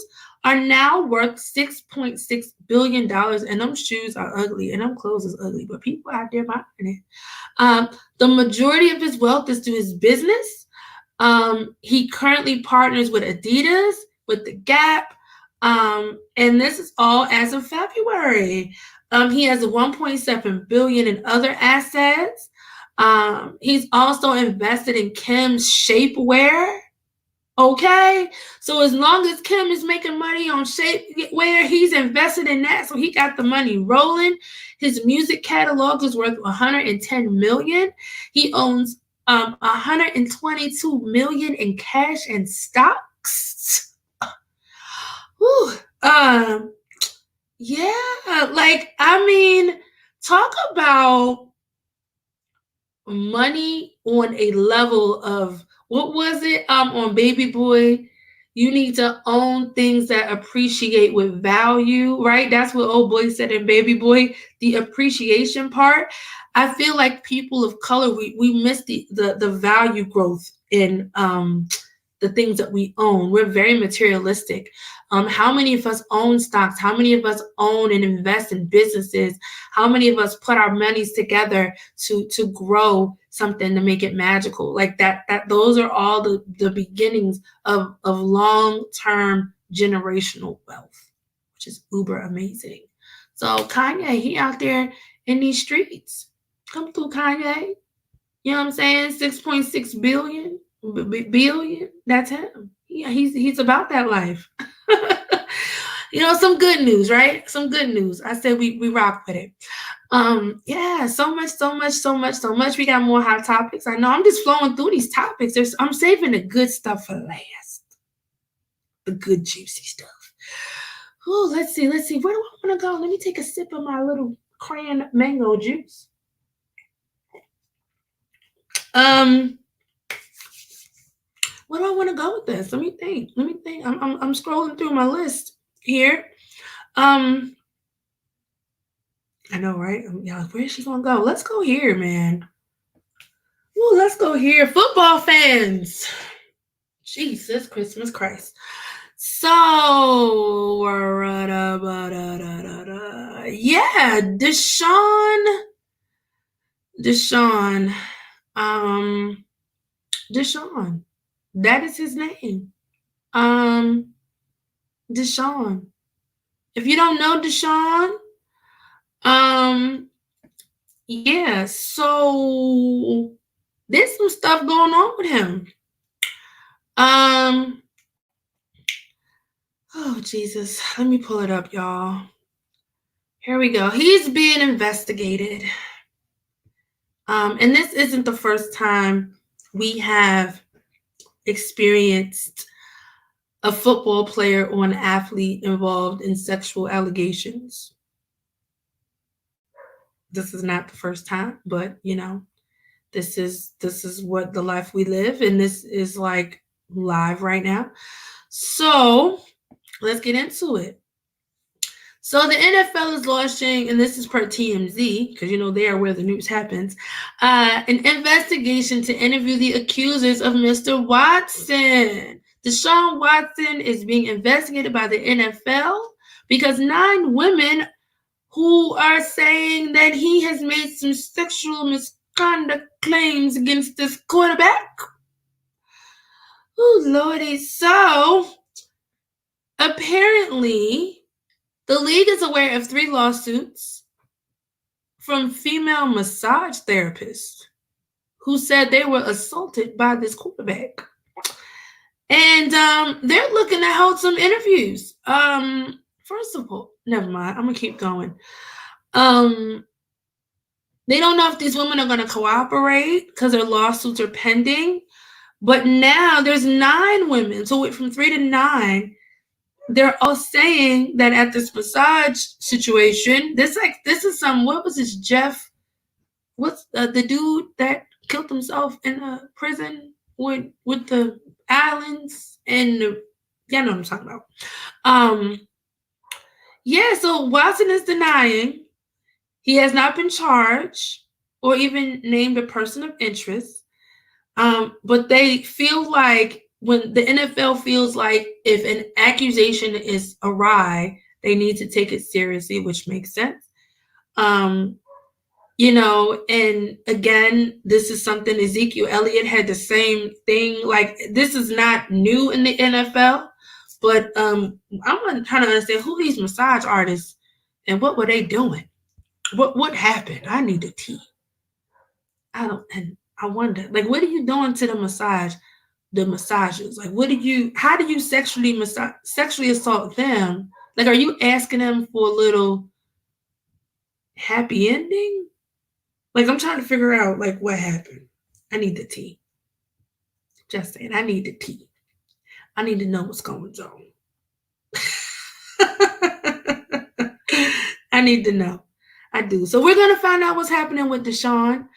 are now worth $6.6 billion. And them shoes are ugly and them clothes is ugly, but people out there buying it. The majority of his wealth is through his business. He currently partners with Adidas, with the Gap, and this is all as of February. He has $1.7 billion in other assets. He's also invested in Kim's shapewear. Okay, so as long as Kim is making money on shapewear, he's invested in that, so he got the money rolling. His music catalog is worth $110 million. He owns $122 million in cash and stocks. Whew. Talk about money on a level of, what was it on Baby Boy? You need to own things that appreciate with value, right? That's what old boy said in Baby Boy, the appreciation part. I feel like people of color, we miss the value growth in the things that we own. We're very materialistic. How many of us own stocks? How many of us own and invest in businesses? How many of us put our monies together to grow something, to make it magical? Like that those are all the beginnings of long-term generational wealth, which is uber amazing. So Kanye, he out there in these streets. Come through, Kanye. You know what I'm saying? 6.6 billion. That's him. Yeah, he's about that life. Some good news, right? Some good news. I said we rock with it. Yeah, so much. We got more hot topics. I know I'm just flowing through these topics. I'm saving the good stuff for last. The good juicy stuff. Oh, let's see. Where do I want to go? Let me take a sip of my little cran mango juice. Where do I want to go with this? Let me think. I'm scrolling through my list here. I know, right? Y'all like, where's she gonna go? Let's go here, man. Ooh, let's go here. Football fans. Jesus, Christmas Christ. So, yeah, Deshaun. Deshaun. That is his name. Deshaun. If you don't know Deshaun, yeah, so there's some stuff going on with him. Oh Jesus, let me pull it up, y'all. Here we go. He's being investigated. And this isn't the first time we have experienced a football player or an athlete involved in sexual allegations. This is not the first time, but you know, this is what the life we live, and this is like live right now. So let's get into it. So the NFL is launching, and this is per TMZ, because you know they are where the news happens, an investigation to interview the accusers of Mr. Watson. Deshaun Watson is being investigated by the NFL because 9 women who are saying that he has made some sexual misconduct claims against this quarterback. Oh, Lordy. So, apparently, the league is aware of 3 lawsuits from female massage therapists who said they were assaulted by this quarterback. And they're looking to hold some interviews. First of all, never mind. I'm going to keep going. They don't know if these women are going to cooperate because their lawsuits are pending. But now there's 9 women. So it went from 3 to 9. They're all saying that at this massage situation, this is some, what was this, Jeff? What's the dude that killed himself in a prison with the islands and the, yeah, know what I'm talking about. Yeah, so Watson is denying. He has not been charged or even named a person of interest. But they feel like when the NFL feels like if an accusation is awry, they need to take it seriously, which makes sense. You know, and again, this is something Ezekiel Elliott had the same thing. Like, this is not new in the NFL, but I'm trying to understand who these massage artists and what were they doing? What happened? I need the tea. I wonder, like, what are you doing to the massages? Like, how do you sexually assault them? Like, are you asking them for a little happy ending? Like, I'm trying to figure out, like, what happened. I need the tea. Just saying, I need the tea. I need to know what's going on. I need to know. I do. So we're going to find out what's happening with Deshaun.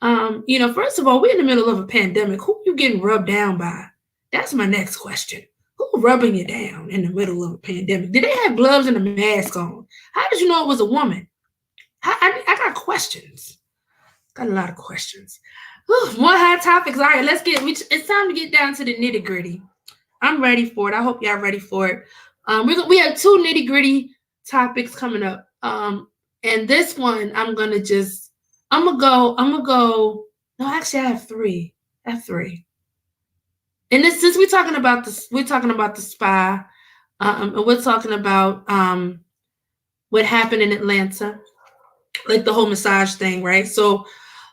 You know, first of all, we're in the middle of a pandemic. Who are you getting rubbed down by? That's my next question. Who rubbing you down in the middle of a pandemic? Did they have gloves and a mask on? How did you know it was a woman? I got questions. Got a lot of questions. More hot topics. All right, it's time to get down to the nitty gritty. I'm ready for it. I hope y'all ready for it. We have 2 nitty gritty topics coming up. And this one, I'm gonna go. No, actually, I have 3. And this, since we're talking about the spy, and we're talking about what happened in Atlanta, like the whole massage thing, right? So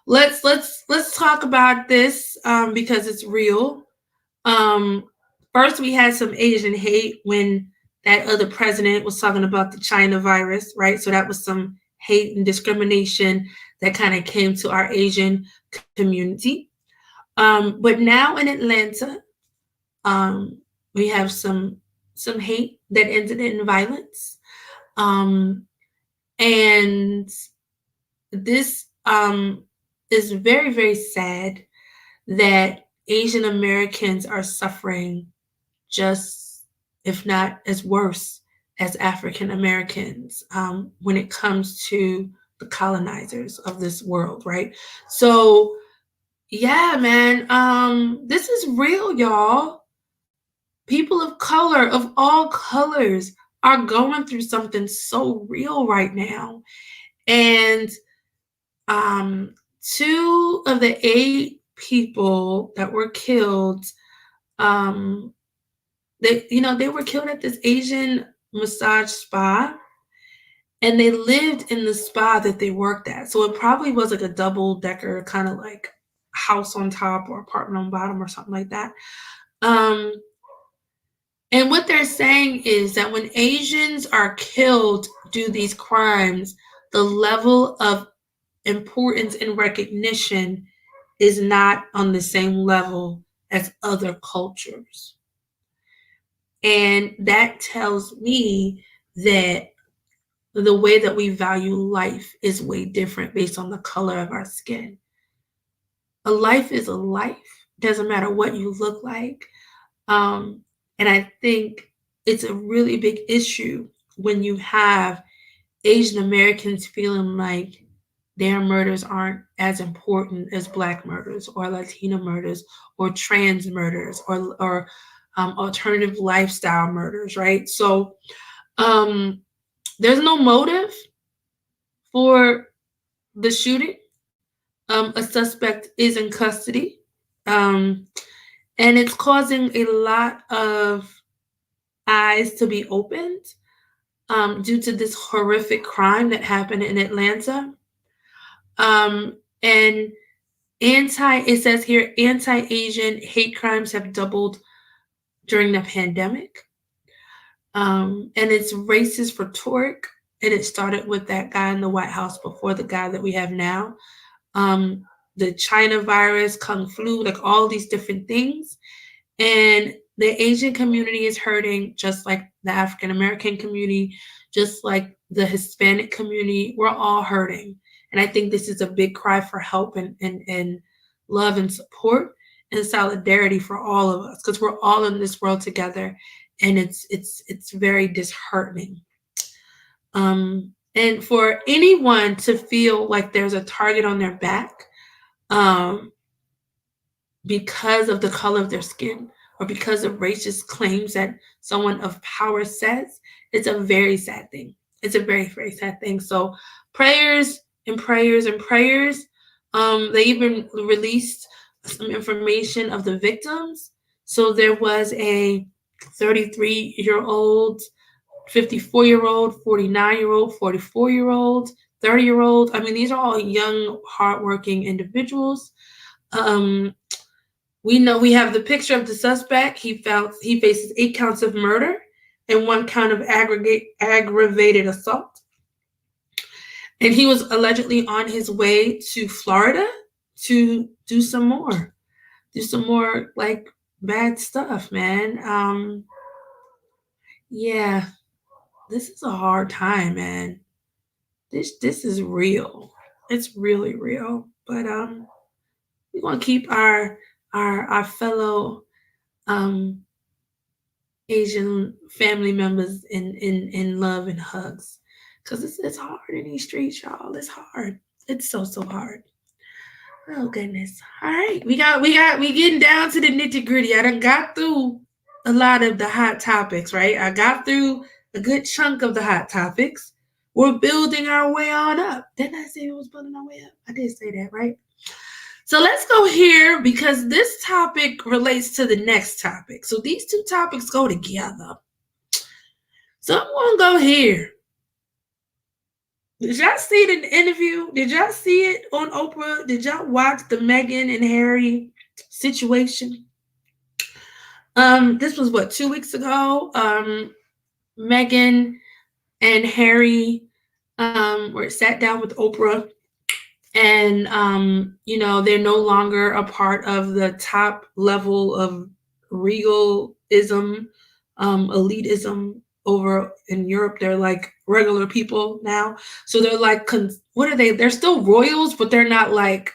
let's talk about this because it's real. First, we had some Asian hate when that other president was talking about the China virus, right? So that was some hate and discrimination that kind of came to our Asian community. But now in Atlanta, we have some hate that ended in violence. And this is very, very sad that Asian Americans are suffering just, if not as worse as African Americans, when it comes to the colonizers of this world, right? So yeah, man, this is real, y'all. People of color, of all colors, are going through something so real right now. And 2 of the 8 people that were killed, they were killed at this Asian massage spa, and they lived in the spa that they worked at. So it probably was like a double-decker kind of like house on top or apartment on bottom or something like that. And what they're saying is that when Asians are killed due to these crimes, the level of importance and recognition is not on the same level as other cultures. And that tells me that the way that we value life is way different based on the color of our skin. A life is a life. Doesn't matter what you look like. And I think it's a really big issue when you have Asian Americans feeling like their murders aren't as important as Black murders or Latino murders or trans murders or alternative lifestyle murders, right? So there's no motive for the shooting. A suspect is in custody. And it's causing a lot of eyes to be opened due to this horrific crime that happened in Atlanta. And it says here, anti-Asian hate crimes have doubled during the pandemic. And it's racist rhetoric. And it started with that guy in the White House before the guy that we have now. The China virus, Kung flu, like all these different things. And the Asian community is hurting, just like the African American community, just like the Hispanic community. We're all hurting. And I think this is a big cry for help and love and support and solidarity for all of us, because we're all in this world together, and it's very disheartening. And for anyone to feel like there's a target on their back because of the color of their skin or because of racist claims that someone of power says, it's a very sad thing. It's a very, very sad thing. So prayers and prayers and prayers. They even released some information of the victims. So there was a 33-year-old, 54-year-old, 49-year-old, 44-year-old, 30-year-old. I mean, these are all young, hardworking individuals. We know we have the picture of the suspect. He faces 8 counts of murder and 1 count of aggravated assault. And he was allegedly on his way to Florida to do some more like bad stuff, man. Yeah, this is a hard time, man. This is real. It's really real. But we're gonna keep our fellow Asian family members in love and hugs, because it's hard in these streets, y'all. It's hard. It's so hard. Oh goodness. All right, we getting down to the nitty gritty. I done got through a lot of the hot topics, right? I got through a good chunk of the hot topics. We're building our way on up. Didn't I say we was building our way up? I did say that, right? So let's go here, because this topic relates to the next topic. So these 2 topics go together. So I'm going to go here. Did y'all see the interview? Did y'all see it on Oprah? Did y'all watch the Meghan and Harry situation? This was 2 weeks ago. Meghan and Harry were sat down with Oprah. And, they're no longer a part of the top level of regalism, elitism over in Europe. They're like regular people now. So they're like, what are they? They're still royals, but they're not like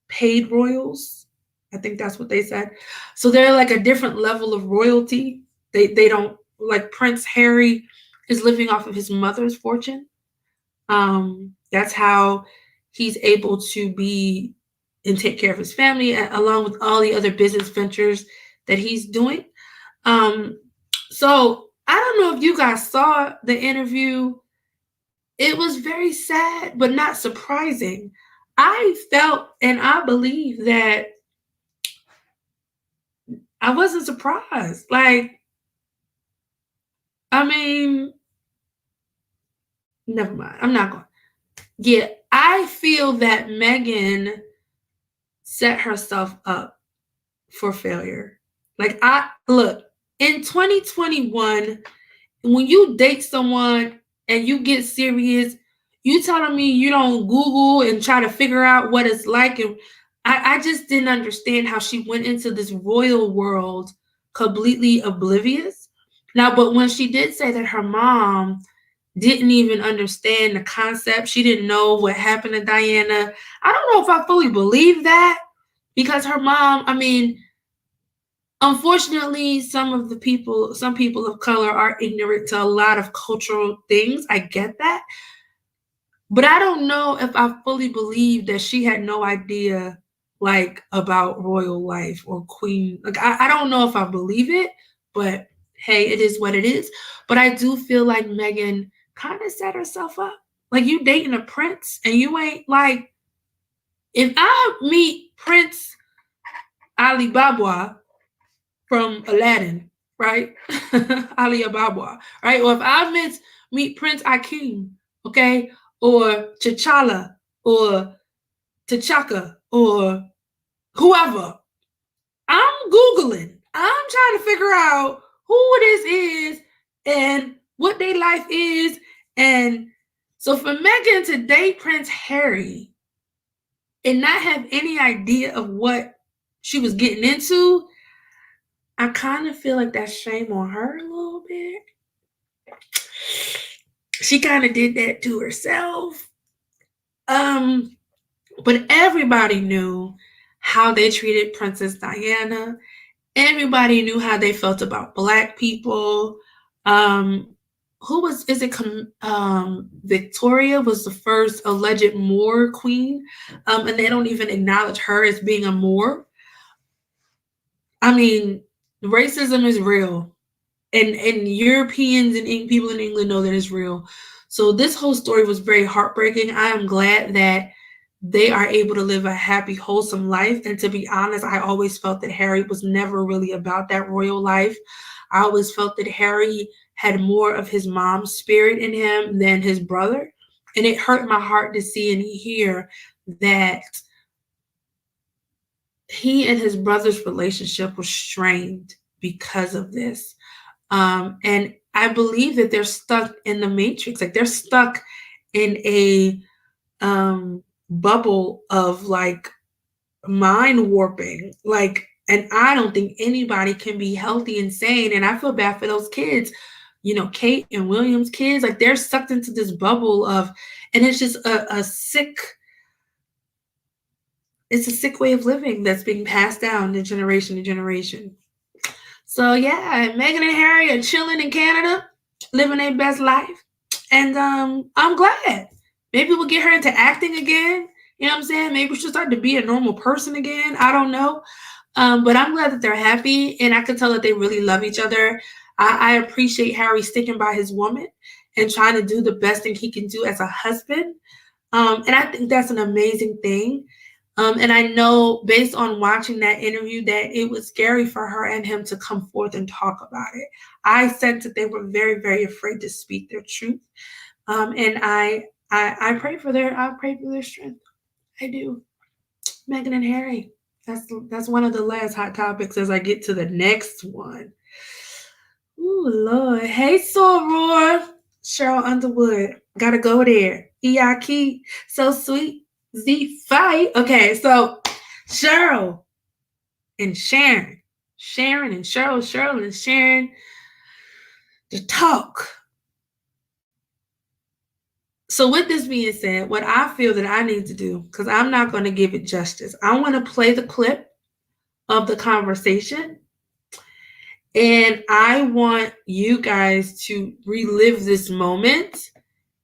paid royals. I think that's what they said. So they're like a different level of royalty. They don't, like Prince Harry is living off of his mother's fortune. That's how he's able to be and take care of his family, along with all the other business ventures that he's doing. So I don't know if you guys saw the interview. It was very sad, but not surprising. I felt and I believe that I wasn't surprised. Like, I mean, never mind. I'm not going. Yeah, I feel that Megan set herself up for failure. Like, look, in 2021, when you date someone and you get serious, you telling me you don't Google and try to figure out what it's like. And I just didn't understand how she went into this royal world completely oblivious. Now, but when she did say that her mom didn't even understand the concept, she didn't know what happened to Diana, I don't know if I fully believe that, because her mom, I mean, unfortunately, some people of color are ignorant to a lot of cultural things. I get that. But I don't know if I fully believe that she had no idea, like, about royal life or queen. Like, I don't know if I believe it, but hey, it is what it is. But I do feel like Megan kind of set herself up. Like, you dating a prince and you ain't like, if I meet Prince Ali Baba from Aladdin, right? Ali Baba, right? Or if I meet Prince Akeem, okay? Or T'Challa, or T'Chaka, or whoever. I'm Googling. I'm trying to figure out who this is and what their life is. And so for Megan to date Prince Harry and not have any idea of what she was getting into, I kind of feel like that's shame on her a little bit. She kind of did that to herself. But everybody knew how they treated Princess Diana. Everybody knew how they felt about Black people. Victoria was the first alleged Moor queen, and they don't even acknowledge her as being a Moor. I mean, racism is real, and Europeans and people in England know that it's real. So this whole story was very heartbreaking. I am glad that they are able to live a happy, wholesome life. And to be honest, I always felt that Harry was never really about that royal life. I always felt that Harry had more of his mom's spirit in him than his brother. And it hurt my heart to see and hear that he and his brother's relationship was strained because of this. And I believe that they're stuck in the matrix. Like, they're stuck in a bubble of like mind warping. Like, and I don't think anybody can be healthy and sane. And I feel bad for those kids, you know, Kate and William's kids. Like, they're sucked into this bubble of, and it's just a sick way of living that's being passed down to generation to generation. So yeah, Meghan and Harry are chilling in Canada, living their best life. And I'm glad. Maybe we'll get her into acting again. You know what I'm saying? Maybe she'll start to be a normal person again. I don't know. But I'm glad that they're happy, and I can tell that they really love each other. I appreciate Harry sticking by his woman and trying to do the best thing he can do as a husband. And I think that's an amazing thing. And I know, based on watching that interview, that it was scary for her and him to come forth and talk about it. I sense that they were very, very afraid to speak their truth. And I pray for their strength. I do. Meghan and Harry. That's one of the last hot topics as I get to the next one. Ooh, Lord. Hey, Soror. Cheryl Underwood. Gotta go there. Iyaki. So sweet. Z5. Okay, so Cheryl and Sharon. Sharon and Cheryl. Cheryl and Sharon. The talk. So with this being said, what I feel that I need to do, because I'm not going to give it justice, I want to play the clip of the conversation. And I want you guys to relive this moment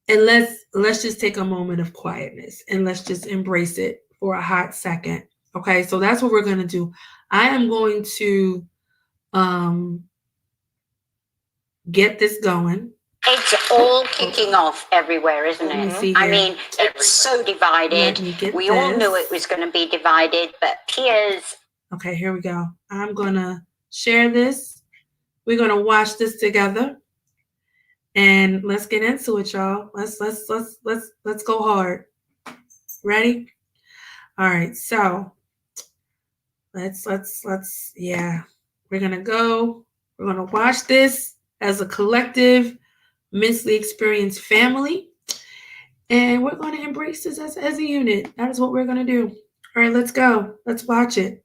And let's just take a moment of quietness and let's just embrace it for a hot second. Okay, so that's what we're going to do. I am going to get this going. It's all kicking off everywhere, isn't Let me it? see I here. mean, it's so divided. We all knew it was going to be divided, but Piers. Okay, here we go. I'm going to share this. We're going to watch this together. And let's get into it, y'all. Let's go hard. Ready? All right, so let's yeah. We're gonna watch this as a collective, mentally experienced family. And we're gonna embrace this as a unit. That is what we're gonna do. All right, let's go. Let's watch it.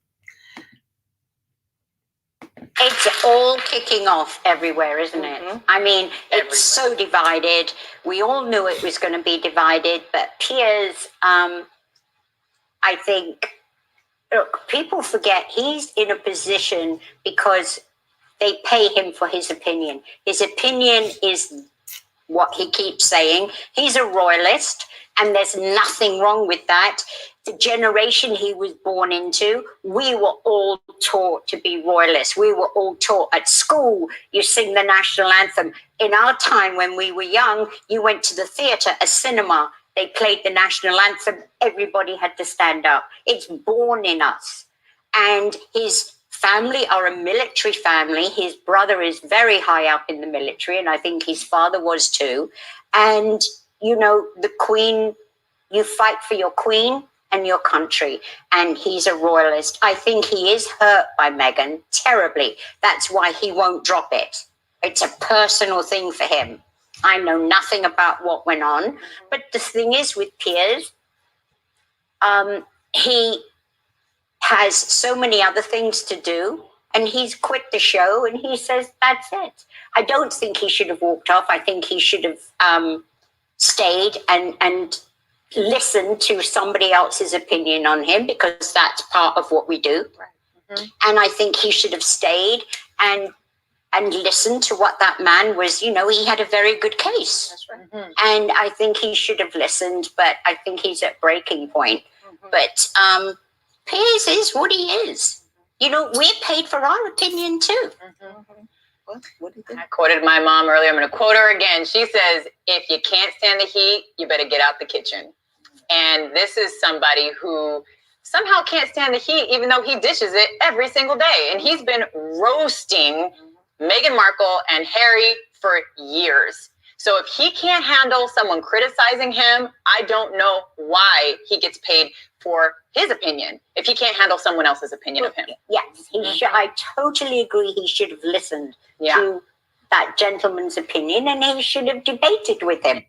It's all kicking off everywhere, isn't it? I mean, it's so divided. We all knew it was going to be divided, but Piers, I think, look, people forget he's in a position because they pay him for his opinion. His opinion is what he keeps saying. He's a royalist, and there's nothing wrong with that. The generation he was born into, we were all taught to be royalists. We were all taught at school, you sing the national anthem. In our time when we were young, you went to the theatre, a cinema, they played the national anthem, everybody had to stand up. It's born in us. And his family are a military family. His brother is very high up in the military, and I think his father was too. And, you know, the Queen, you fight for your Queen and your country, and he's a royalist. I think he is hurt by Meghan terribly. That's why he won't drop it. It's a personal thing for him. I know nothing about what went on, but the thing is with Piers, he has so many other things to do, and he's quit the show, and he says that's it. I don't think he should have walked off. I think he should have stayed and listened to somebody else's opinion on him, because that's part of what we do. And I think he should have stayed and listened to what that man was. You know, he had a very good case. That's right. And I think he should have listened, but I think he's at breaking point. But Piers is what he is. You know, we're paid for our opinion too. What do you think? I quoted my mom earlier. I'm going to quote her again. She says, if you can't stand the heat, you better get out the kitchen. And this is somebody who somehow can't stand the heat, even though he dishes it every single day. And he's been roasting Meghan Markle and Harry for years. So if he can't handle someone criticizing him, I don't know why he gets paid for his opinion if he can't handle someone else's opinion of him. Yes, I totally agree. He should have listened to that gentleman's opinion, and he should have debated with him.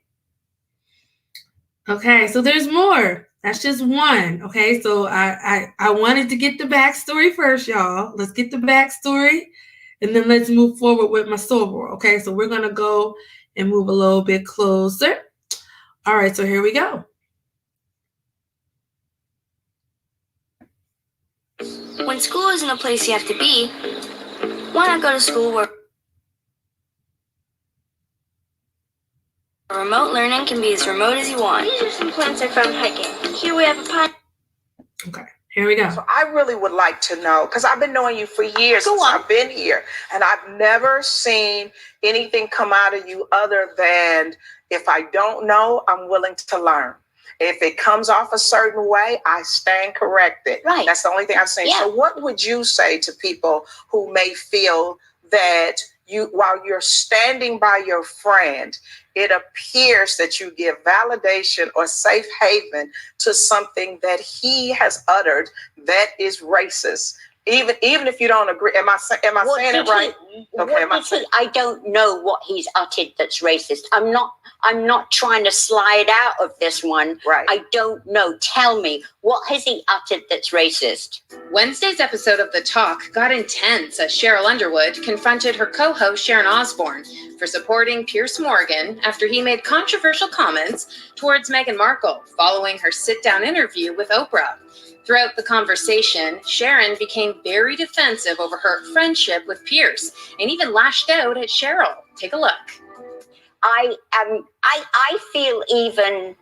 Okay, so there's more. That's just one. Okay, so I wanted to get the backstory first, y'all. Let's get the backstory, and then let's move forward with my story. Okay, so we're gonna go and move a little bit closer. All right, so here we go. When school isn't a place you have to be, why not go to school where remote learning can be as remote as you want? These are some plants I found hiking. Here we have a pine. Okay, here we go. So I really would like to know, because I've been knowing you for years since I've been here, and I've never seen anything come out of you other than, if I don't know, I'm willing to learn. If it comes off a certain way, I stand corrected. Right. That's the only thing I've seen. Yeah. So what would you say to people who may feel that while you're standing by your friend, it appears that you give validation or safe haven to something that he has uttered that is racist? Even if you don't agree, am I saying it right? Okay, I don't know what he's uttered that's racist. I'm not trying to slide out of this one. Right. I don't know. Tell me, what has he uttered that's racist? Wednesday's episode of The Talk got intense as Cheryl Underwood confronted her co-host Sharon Osbourne for supporting Piers Morgan after he made controversial comments towards Meghan Markle following her sit-down interview with Oprah. Throughout the conversation, Sharon became very defensive over her friendship with Piers and even lashed out at Cheryl. Take a look. I feel even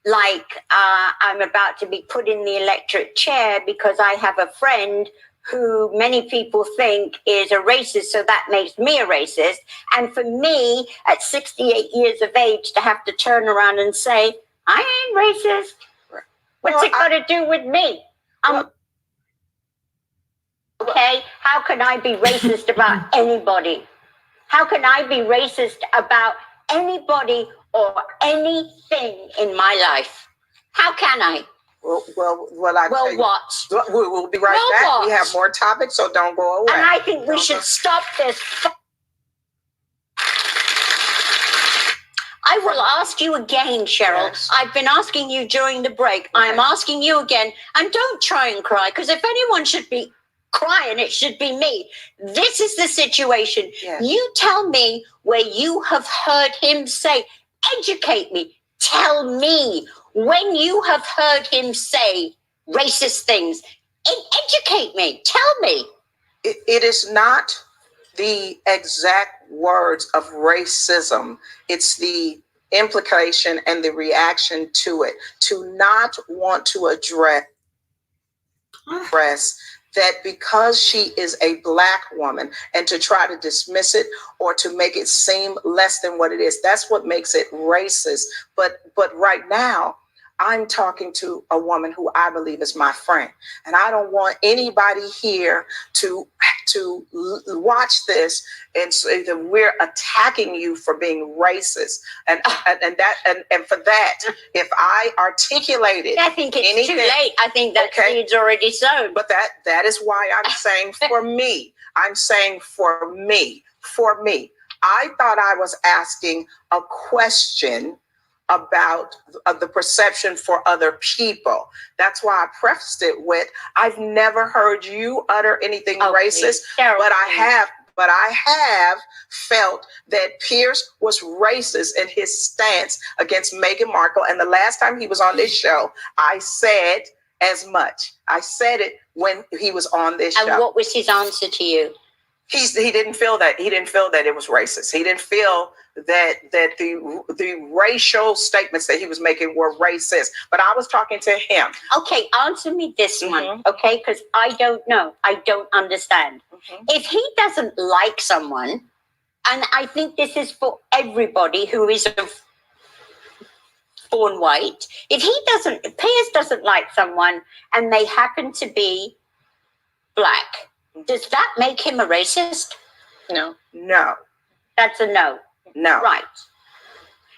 like I'm about to be put in the electric chair because I have a friend who many people think is a racist, so that makes me a racist. And for me, at 68 years of age, to have to turn around and say, I ain't racist. What's it got to do with me? Okay, how can I be racist about anybody? How can I be racist about anybody or anything in my life? How can I? Well, What? we'll be right back. What? We have more topics, so don't go away. And I think we should stop this. I will ask you again, Cheryl. Yes. I've been asking you during the break. Okay. I'm asking you again. And don't try and cry, because if anyone should be crying, it should be me. This is the situation. Yes. You tell me where you have heard him say, educate me. Tell me when you have heard him say racist things. Educate me. Tell me. It is not the exact words of racism. It's the implication and the reaction to it. To not want to address that because she is a Black woman and to try to dismiss it or to make it seem less than what it is. That's what makes it racist. But right now, I'm talking to a woman who I believe is my friend. And I don't want anybody here to watch this and say that we're attacking you for being racist. And for that, if I articulated, I think it's anything, too late. I think that seed's already sown. But that is why I'm saying for me. I'm saying for me. I thought I was asking a question about the perception for other people. That's why I prefaced it with, I've never heard you utter anything racist, but I have felt that Pierce was racist in his stance against Meghan Markle. And the last time he was on this show, I said as much. I said it when he was on this show. And what was his answer to you? He didn't feel that it was racist. He didn't feel that the racial statements that he was making were racist. But I was talking to him. Okay, answer me this one, okay? Because I don't know. I don't understand. If he doesn't like someone, and I think this is for everybody who is born white, if Piers doesn't like someone and they happen to be Black, does that make him a racist? No. That's a no. No. Right.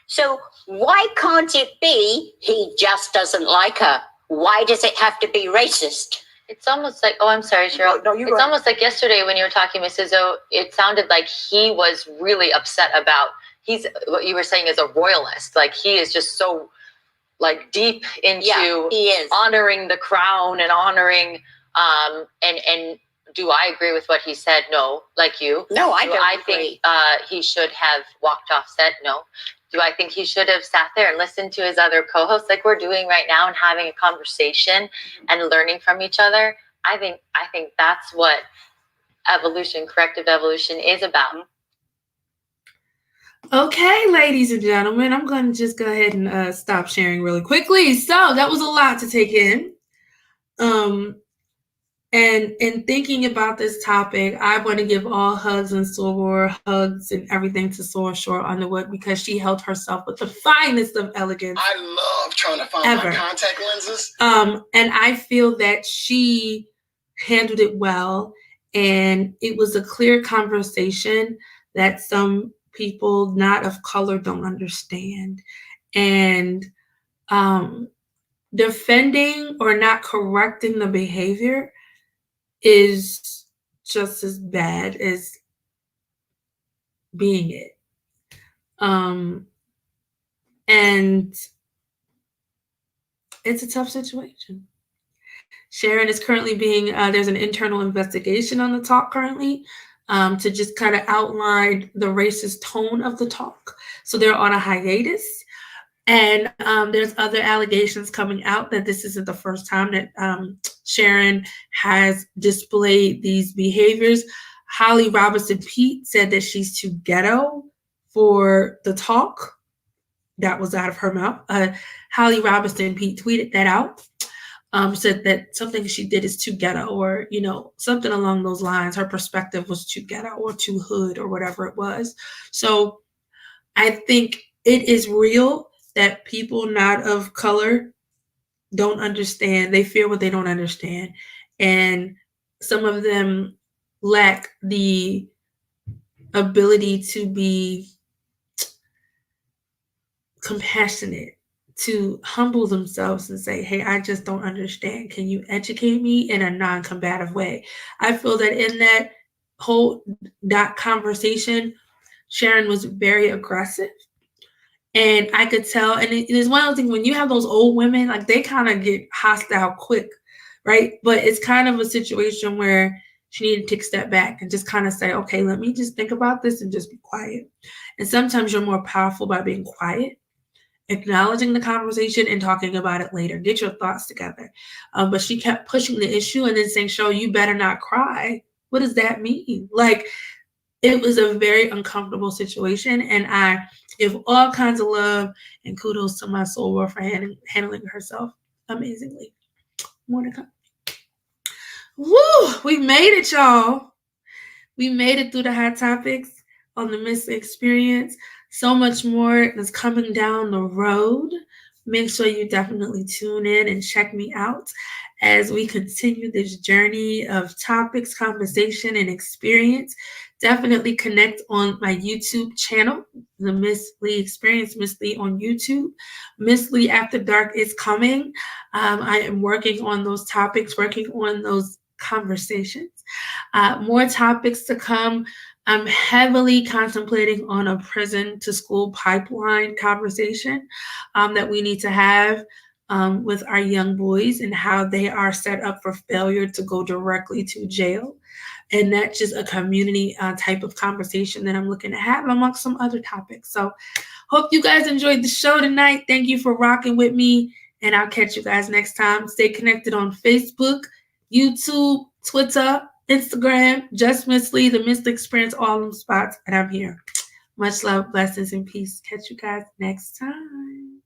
So why can't it be he just doesn't like her? Why does it have to be racist? It's almost like, I'm sorry, Cheryl. No, it's almost like yesterday when you were talking, Mrs. O, it sounded like he was really upset about, what you were saying is a royalist. Like he is just so like deep into he is. honoring the crown and honoring, and do I agree with what he said? No, like you. No, I do don't I agree. think he should have walked off set? No. Do I think he should have sat there and listened to his other co-hosts like we're doing right now and having a conversation and learning from each other? I think that's what corrective evolution is about. Okay, ladies and gentlemen, I'm going to just go ahead and stop sharing really quickly. So that was a lot to take in. And in thinking about this topic, I want to give all hugs and everything to Sora Shore Underwood because she held herself with the finest of elegance. I love trying to find my contact lenses. And I feel that she handled it well. And it was a clear conversation that some people not of color don't understand. And defending or not correcting the behavior is just as bad as being it. And it's a tough situation. Sharon is currently there's an internal investigation on the talk currently to just kind of outline the racist tone of the talk. So they're on a hiatus. And there's other allegations coming out that this isn't the first time that Sharon has displayed these behaviors. Holly Robinson Peete said that she's too ghetto for the talk that was out of her mouth. Holly Robinson tweeted that out. Said that something she did is too ghetto, or something along those lines. Her perspective was too ghetto or too hood or whatever it was. So I think it is real that people not of color don't understand. They fear what they don't understand, and some of them lack the ability to be compassionate, to humble themselves and say, hey, I just don't understand. Can you educate me in a non-combative way? I feel that in that whole conversation, Sharon was very aggressive. And I could tell, and it is one of those things when you have those old women, like they kind of get hostile quick, right? But it's kind of a situation where she needed to take a step back and just kind of say, okay, let me just think about this and just be quiet. And sometimes you're more powerful by being quiet, acknowledging the conversation and talking about it later. Get your thoughts together. But she kept pushing the issue and then saying, Cheryl, you better not cry. What does that mean? Like, it was a very uncomfortable situation. And I give all kinds of love and kudos to my soul world for handling herself amazingly. More to come. Woo! We made it, y'all. We made it through the hot topics on the Miss Experience. So much more is coming down the road. Make sure you definitely tune in and check me out as we continue this journey of topics, conversation, and experience. Definitely connect on my YouTube channel, the Miss Lee Experience, Miss Lee on YouTube. Miss Lee After Dark is coming. I am working on those topics, working on those conversations. More topics to come. I'm heavily contemplating on a prison to school pipeline conversation that we need to have with our young boys and how they are set up for failure to go directly to jail. And that's just a community type of conversation that I'm looking to have amongst some other topics. So hope you guys enjoyed the show tonight. Thank you for rocking with me. And I'll catch you guys next time. Stay connected on Facebook, YouTube, Twitter, Instagram, just Miss Lee, the Miss Experience, all them spots. And I'm here. Much love, blessings, and peace. Catch you guys next time.